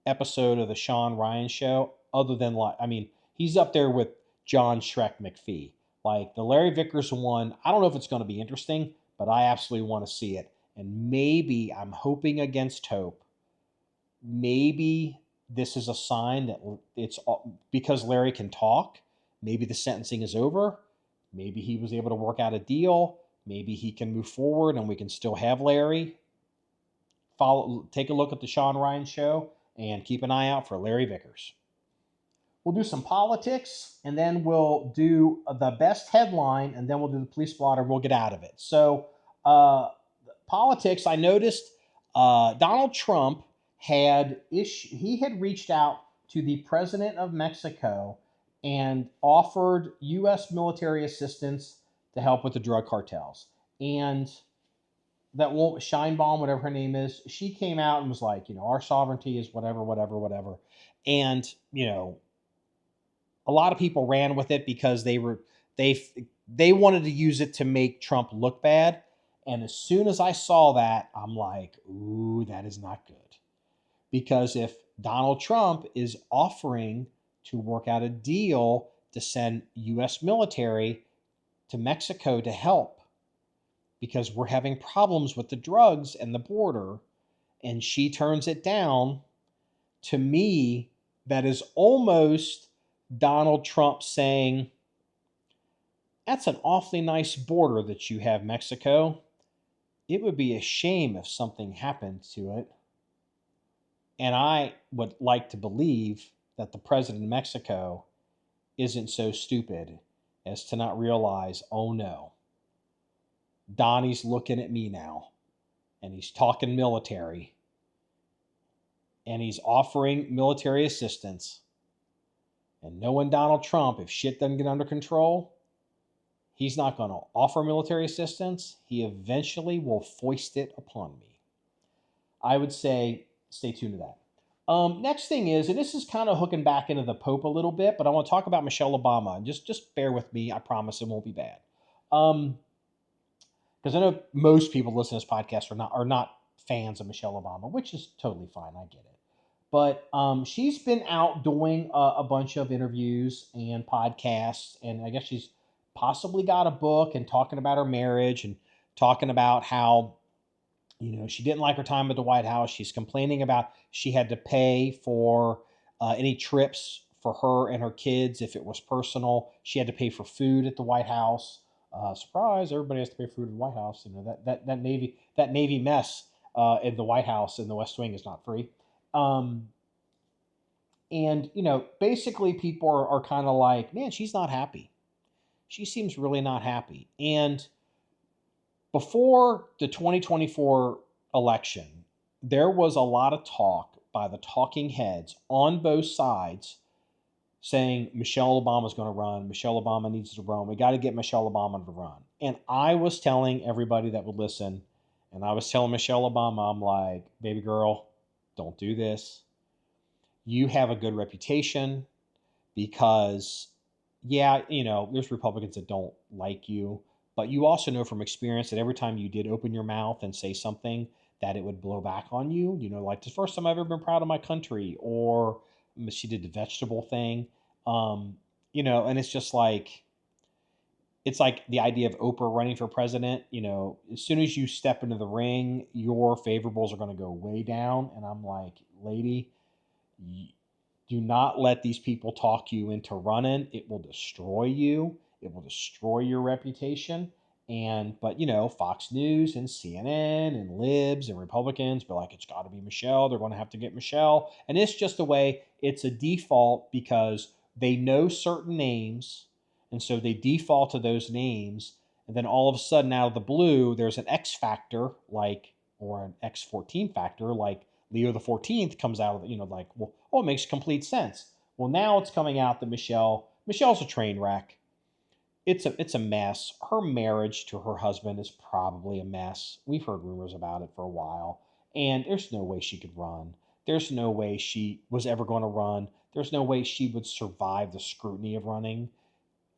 episode of the Shawn Ryan show, other than, he's up there with John Shrek McPhee. Like the Larry Vickers one, I don't know if it's going to be interesting, but I absolutely want to see it. And maybe, I'm hoping against hope, maybe this is a sign that it's because Larry can talk. Maybe the sentencing is over. Maybe he was able to work out a deal. Maybe he can move forward and we can still have Larry. Take a look at the Shawn Ryan show and keep an eye out for Larry Vickers. We'll do some politics, and then we'll do the best headline, and then we'll do the police blotter. We'll get out of it. So, politics, I noticed Donald Trump he had reached out to the president of Mexico and offered U.S. military assistance to help with the drug cartels. And that Scheinbaum, whatever her name is, she came out and was like, our sovereignty is whatever, whatever, whatever. And, a lot of people ran with it because they wanted to use it to make Trump look bad. And as soon as I saw that, I'm like, ooh, that is not good. Because if Donald Trump is offering to work out a deal to send U.S. military to Mexico to help, because we're having problems with the drugs and the border, and she turns it down, to me, that is almost Donald Trump saying, that's an awfully nice border that you have, Mexico. It would be a shame if something happened to it. And I would like to believe that the president of Mexico isn't so stupid as to not realize, oh no, Donnie's looking at me now, and he's talking military, and he's offering military assistance. And knowing Donald Trump, if shit doesn't get under control, he's not going to offer military assistance. He eventually will foist it upon me. I would say stay tuned to that. Next thing is, and this is kind of hooking back into the Pope a little bit, but I want to talk about Michelle Obama. And just bear with me. I promise it won't be bad. Because I know most people listening to this podcast are not fans of Michelle Obama, which is totally fine. I get it. But she's been out doing a bunch of interviews and podcasts, and I guess she's possibly got a book and talking about her marriage and talking about how, she didn't like her time at the White House. She's complaining about she had to pay for any trips for her and her kids if it was personal. She had to pay for food at the White House. Surprise! Everybody has to pay for food at the White House. That Navy mess in the White House in the West Wing is not free. And, basically people are kind of like, man, she's not happy. She seems really not happy. And before the 2024 election, there was a lot of talk by the talking heads on both sides saying Michelle Obama's going to run. Michelle Obama needs to run. We got to get Michelle Obama to run. And I was telling everybody that would listen, and I was telling Michelle Obama, I'm like, baby girl, don't do this. You have a good reputation because, there's Republicans that don't like you, but you also know from experience that every time you did open your mouth and say something, that it would blow back on you. Like the first time I've ever been proud of my country, or she did the vegetable thing, and it's just like, it's like the idea of Oprah running for president. As soon as you step into the ring, your favorables are going to go way down. And I'm like, lady, do not let these people talk you into running. It will destroy you. It will destroy your reputation. But Fox News and CNN and libs and Republicans be like, it's got to be Michelle. They're going to have to get Michelle. And it's just the way it's a default because they know certain names. And so they default to those names. And then all of a sudden, out of the blue, there's an X factor, or an X14 factor, like Leo the 14th comes out of it, it makes complete sense. Well, now it's coming out that Michelle's a train wreck. It's a mess. Her marriage to her husband is probably a mess. We've heard rumors about it for a while. And there's no way she could run. There's no way she was ever going to run. There's no way she would survive the scrutiny of running.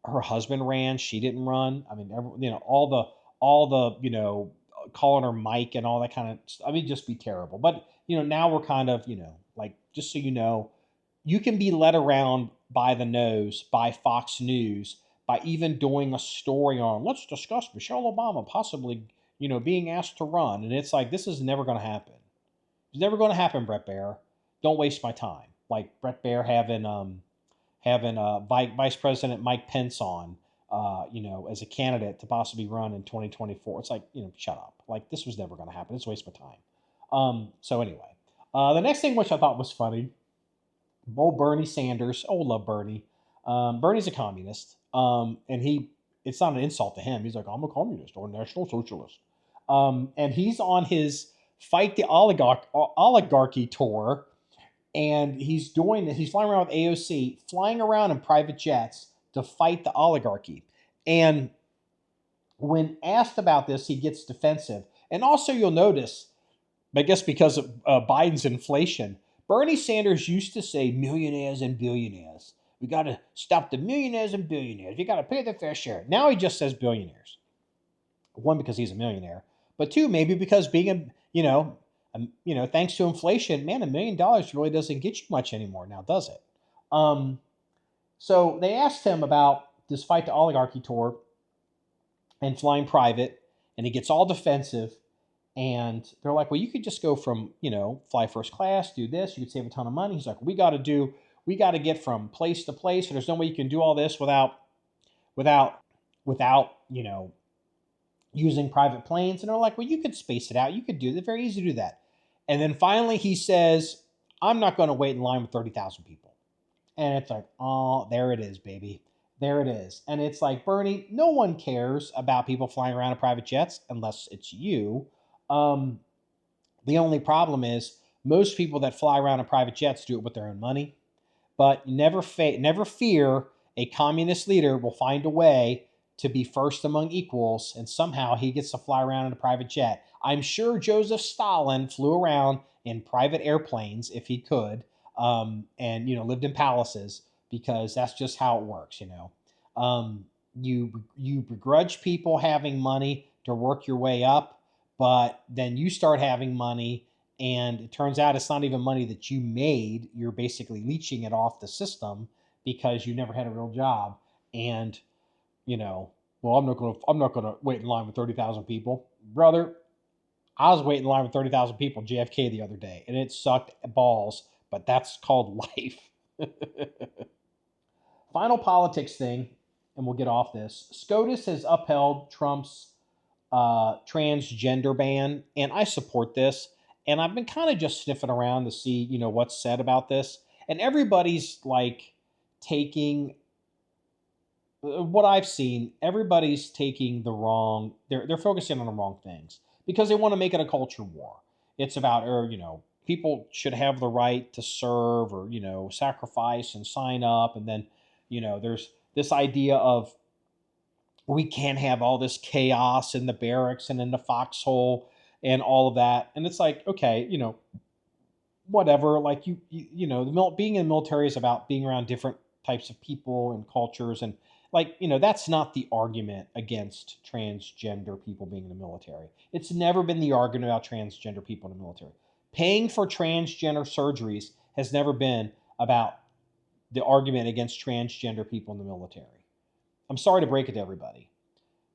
Her husband ran. She didn't run. I mean, all the calling her Mike and all that kind of stuff. I mean, just be terrible. But, now we're kind of, just so you can be led around by the nose by Fox News by even doing a story on, let's discuss Michelle Obama possibly, being asked to run. And it's like, this is never going to happen. It's never going to happen, Brett Baer. Don't waste my time. Like Brett Baer having Vice President Mike Pence on, as a candidate to possibly run in 2024. It's like, shut up. Like, this was never going to happen. It's a waste of time. So anyway, the next thing, which I thought was funny, old Bernie Sanders. Oh, love Bernie. Bernie's a communist. It's not an insult to him. He's like, I'm a communist or a national socialist. And he's on his Fight the Oligarchy tour. And he's flying around with AOC, flying around in private jets to fight the oligarchy. And when asked about this, he gets defensive. And also, you'll notice, I guess because of Biden's inflation, Bernie Sanders used to say millionaires and billionaires. We got to stop the millionaires and billionaires. You got to pay their fair share. Now he just says billionaires. One, because he's a millionaire. But two, maybe because being thanks to inflation, man, $1 million really doesn't get you much anymore now, does it? So they asked him about this Fight the Oligarchy tour and flying private, and he gets all defensive. And they're like, well, you could just go from, fly first class, do this, you could save a ton of money. He's like, we got to get from place to place. So there's no way you can do all this without using private planes. And they're like, well, you could space it out. You could do that. Very easy to do that. And then finally he says, I'm not going to wait in line with 30,000 people. And it's like, oh, there it is, baby. There it is. And it's like, Bernie, no one cares about people flying around in private jets unless it's you. The only problem is most people that fly around in private jets do it with their own money. But never fear, a communist leader will find a way to be first among equals, and somehow he gets to fly around in a private jet. I'm sure Joseph Stalin flew around in private airplanes if he could, and lived in palaces, because that's just how it works. You begrudge people having money to work your way up, but then you start having money, and it turns out it's not even money that you made. You're basically leeching it off the system because you never had a real job. And well, I'm not gonna wait in line with 30,000 people, brother. I was waiting in line with 30,000 people JFK the other day, and it sucked balls. But that's called life. Final politics thing, and we'll get off this. SCOTUS has upheld Trump's transgender ban, and I support this. And I've been kind of just sniffing around to see, what's said about this. And everybody's like taking what I've seen. Everybody's taking the wrong. They're focusing on the wrong things because they want to make it a culture war. It's about, people should have the right to serve or, sacrifice and sign up. And then, there's this idea of we can't have all this chaos in the barracks and in the foxhole and all of that. And it's like, okay, whatever, like being in the military is about being around different types of people and cultures. And that's not the argument against transgender people being in the military. It's never been the argument about transgender people in the military. Paying for transgender surgeries has never been about the argument against transgender people in the military. I'm sorry to break it to everybody.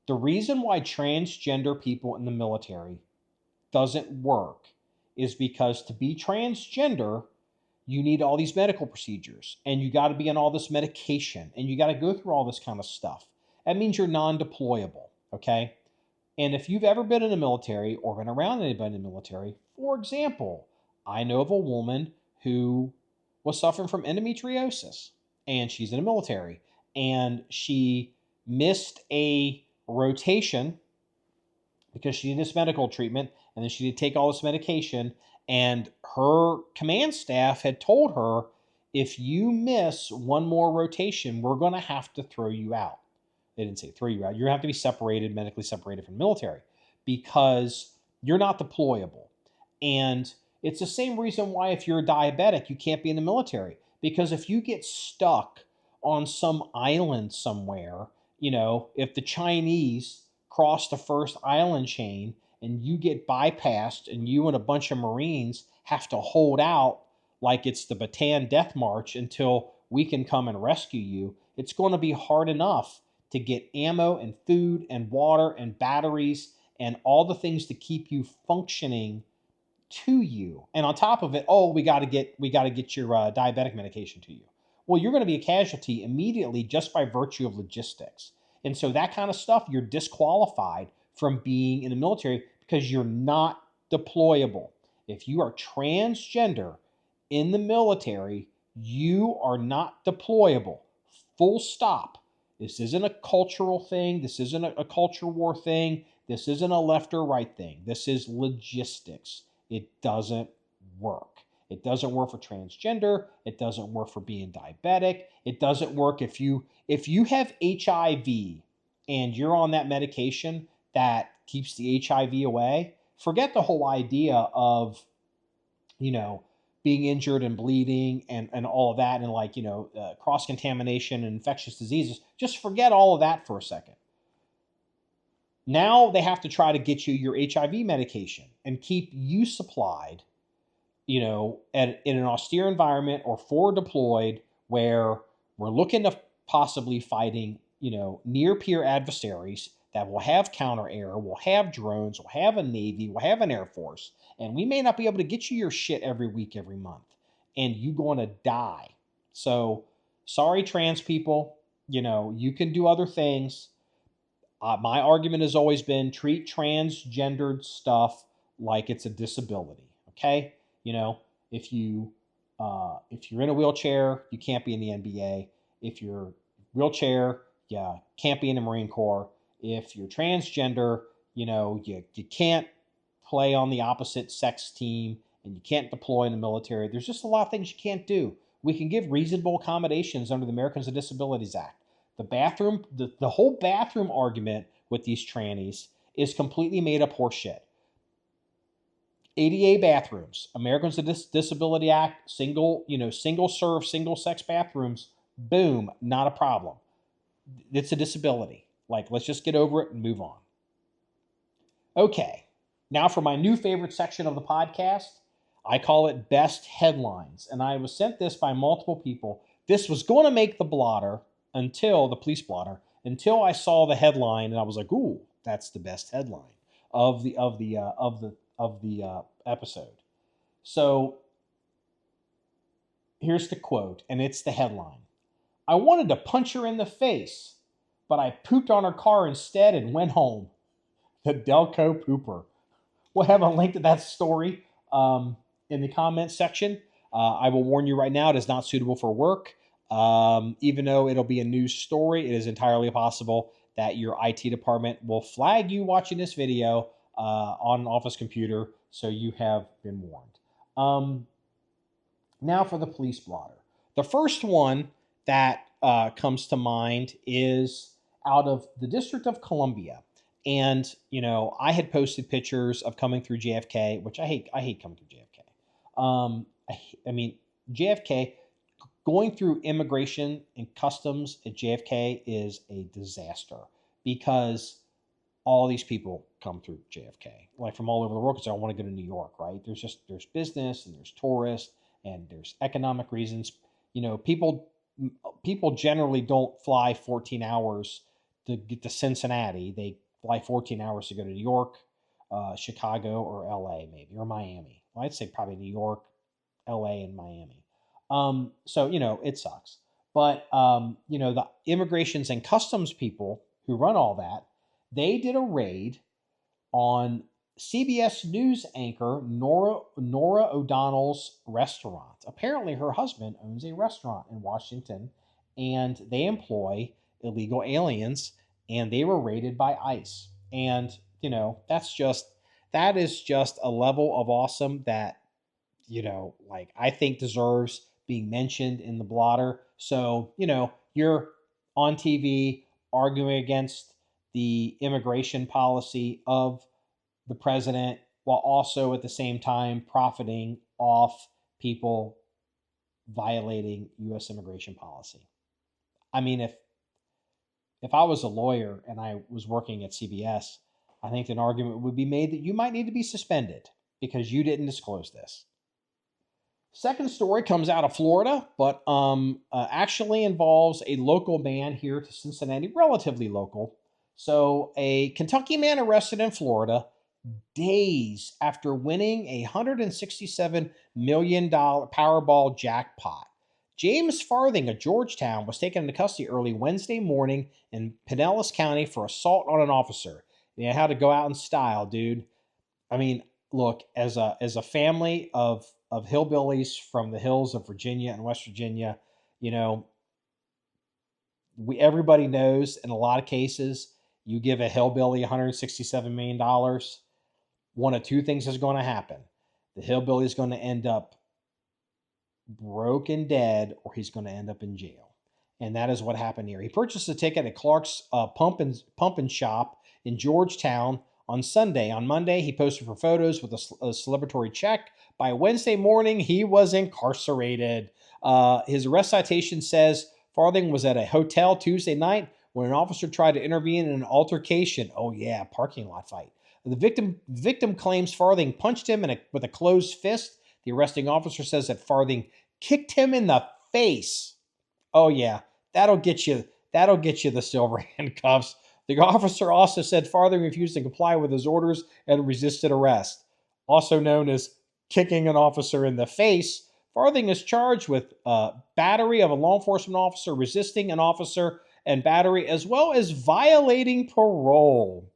The reason why transgender people in the military doesn't work is because to be transgender, you need all these medical procedures, and you got to be on all this medication, and you got to go through all this kind of stuff. That means you're non-deployable, okay? And if you've ever been in the military or been around anybody in the military, for example, I know of a woman who was suffering from endometriosis, and she's in the military, and she missed a rotation because she needed this medical treatment, and then she had to take all this medication, and her command staff had told her, if you miss one more rotation, we're going to have to throw you out. They didn't say throw you out. You're going to have to be separated, medically separated from the military, because you're not deployable. And it's the same reason why if you're a diabetic, you can't be in the military. Because if you get stuck on some island somewhere, if the Chinese cross the first island chain and you get bypassed and you and a bunch of Marines have to hold out like it's the Bataan Death March until we can come and rescue you, it's going to be hard enough to get ammo and food and water and batteries and all the things to keep you functioning to you. And on top of it, oh, we got to get your diabetic medication to you. Well, you're going to be a casualty immediately just by virtue of logistics. And so that kind of stuff, you're disqualified from being in the military because you're not deployable. If you are transgender in the military, you are not deployable. Full stop. This isn't a cultural thing. This isn't a culture war thing. This isn't a left or right thing. This is logistics. It doesn't work. It doesn't work for transgender. It doesn't work for being diabetic. It doesn't work if you have HIV and you're on that medication that keeps the HIV away. Forget the whole idea of, being injured and bleeding and all of that, and cross-contamination and infectious diseases. Just forget all of that for a second. Now they have to try to get you your HIV medication and keep you supplied, in an austere environment or forward deployed where we're looking to possibly fighting, near peer adversaries that will have counter air, will have drones, will have a Navy, will have an Air Force, and we may not be able to get you your shit every week, every month, and you're going to die. So sorry, trans people, you can do other things. My argument has always been treat transgendered stuff like it's a disability. Okay, if you're in a wheelchair, you can't be in the NBA. If you're wheelchair, you can't be in the Marine Corps. If you're transgender, you can't play on the opposite sex team and you can't deploy in the military. There's just a lot of things you can't do. We can give reasonable accommodations under the Americans with Disabilities Act. The whole bathroom argument with these trannies is completely made up horseshit. ADA bathrooms, Americans with Disability Act, single serve, single sex bathrooms, boom, not a problem. It's a disability. Let's just get over it and move on. Okay, now for my new favorite section of the podcast. I call it Best Headlines, and I was sent this by multiple people. This was going to make the blotter until the police blotter, until I saw the headline, and I was like, "Ooh, that's the best headline of the episode." So here's the quote, and it's the headline: "I wanted to punch her in the face, but I pooped on her car instead and went home." The Delco Pooper. We'll have a link to that story in the comments section. I will warn you right now, it is not suitable for work. Even though it'll be a news story, it is entirely possible that your IT department will flag you watching this video on an office computer, so you have been warned. Now for the police blotter. The first one that comes to mind is out of the District of Columbia. And, I had posted pictures of coming through JFK, which I hate coming through JFK. I mean, JFK, going through immigration and customs at JFK is a disaster because all these people come through JFK, from all over the world, because they all want to go to New York, right? There's business and there's tourists and there's economic reasons. People generally don't fly 14 hours to get to Cincinnati. They fly 14 hours to go to New York, Chicago, or LA, maybe, or Miami. Well, I'd say probably New York, LA, and Miami. So, it sucks. But, the immigrations and customs people who run all that, they did a raid on CBS News anchor Nora O'Donnell's restaurant. Apparently, her husband owns a restaurant in Washington, and they employ illegal aliens, and they were raided by ICE. And, that is just a level of awesome that, I think deserves being mentioned in the blotter. So, you're on TV arguing against the immigration policy of the president while also at the same time profiting off people violating U.S. immigration policy. I mean, if I was a lawyer and I was working at CBS, I think an argument would be made that you might need to be suspended because you didn't disclose this. Second story comes out of Florida, but actually involves a local man here to Cincinnati, relatively local. So a Kentucky man arrested in Florida days after winning a $167 million Powerball jackpot. James Farthing of Georgetown was taken into custody early Wednesday morning in Pinellas County for assault on an officer. You know how to go out in style, dude. I mean, look, as a family of hillbillies from the hills of Virginia and West Virginia, you know, everybody knows in a lot of cases, you give a hillbilly $167 million, one of two things is going to happen. The hillbilly is going to end up broken dead, or he's going to end up in jail. And that is what happened here. He purchased a ticket at Clark's pump and shop in Georgetown on Sunday. On Monday, he posted for photos with a celebratory check. By Wednesday morning, he was incarcerated. His arrest citation says Farthing was at a hotel Tuesday night when an officer tried to intervene in an altercation. Oh yeah, parking lot fight. The victim claims Farthing punched him with a closed fist. The arresting officer says that Farthing kicked him in the face. Oh yeah, that'll get you the silver handcuffs. The officer also said Farthing refused to comply with his orders and resisted arrest. Also known as kicking an officer in the face, Farthing is charged with battery of a law enforcement officer, resisting an officer, and battery, as well as violating parole.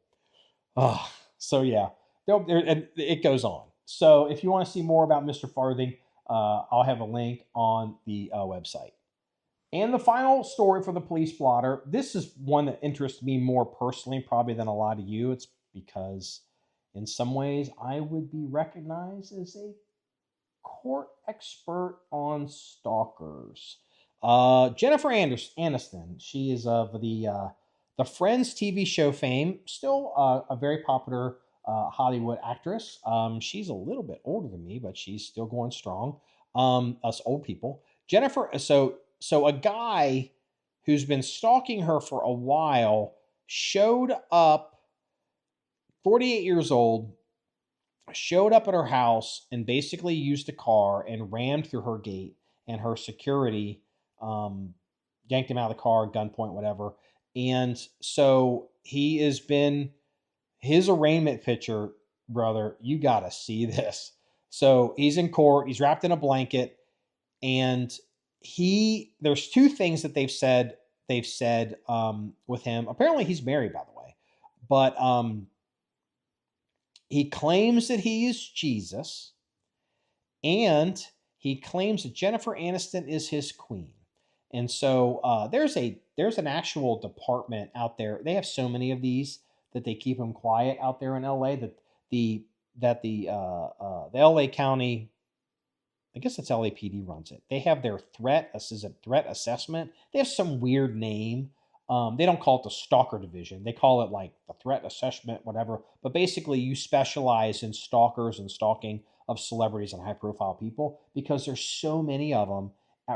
So yeah, and it goes on. So if you want to see more about Mr. Farthing, I'll have a link on the website. And the final story for the police blotter. This is one that interests me more personally, probably than a lot of you. It's because in some ways I would be recognized as a court expert on stalkers. Jennifer Aniston. She is of the Friends TV show fame, still a very popular Hollywood actress. She's a little bit older than me, but she's still going strong. Us old people. Jennifer, so a guy who's been stalking her for a while showed up, 48 years old, showed up at her house and basically used a car and rammed through her gate, and her security yanked him out of the car, gunpoint, whatever. And so he has been, his arraignment picture, brother, you got to see this. So he's in court, he's wrapped in a blanket, and there's two things that they've said with him. Apparently he's married, by the way, but he claims that he is Jesus, and he claims that Jennifer Aniston is his queen. And so there's an actual department out there. They have so many of these that they keep them quiet out there in LA that the LA County, I guess it's LAPD runs it. They have their threat assessment. They have some weird name. They don't call it the stalker division. They call it like the threat assessment, whatever. But basically you specialize in stalkers and stalking of celebrities and high profile people, because there's so many of them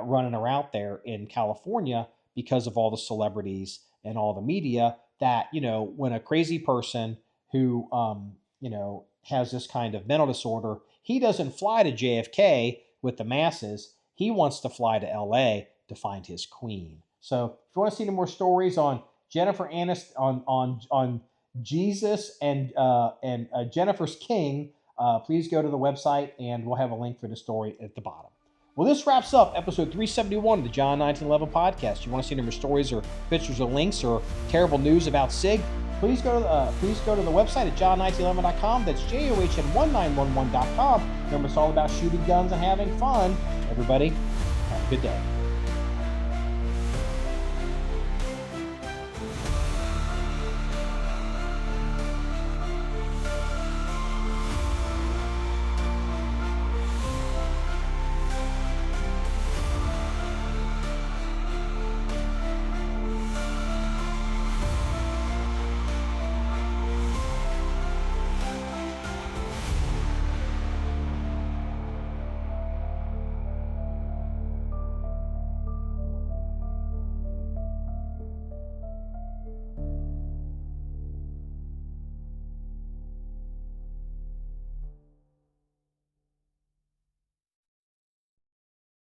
running around there in California because of all the celebrities and all the media that, when a crazy person who, has this kind of mental disorder, he doesn't fly to JFK with the masses. He wants to fly to LA to find his queen. So if you want to see any more stories on Jennifer Aniston, on Jesus and Jennifer's king, please go to the website, and we'll have a link for the story at the bottom. Well, this wraps up episode 371 of the John 1911 podcast. You want to see any more stories or pictures or links or terrible news about SIG? Please go to the website at john1911.com. That's JOHN1911.com. Remember, it's all about shooting guns and having fun. Everybody, have a good day.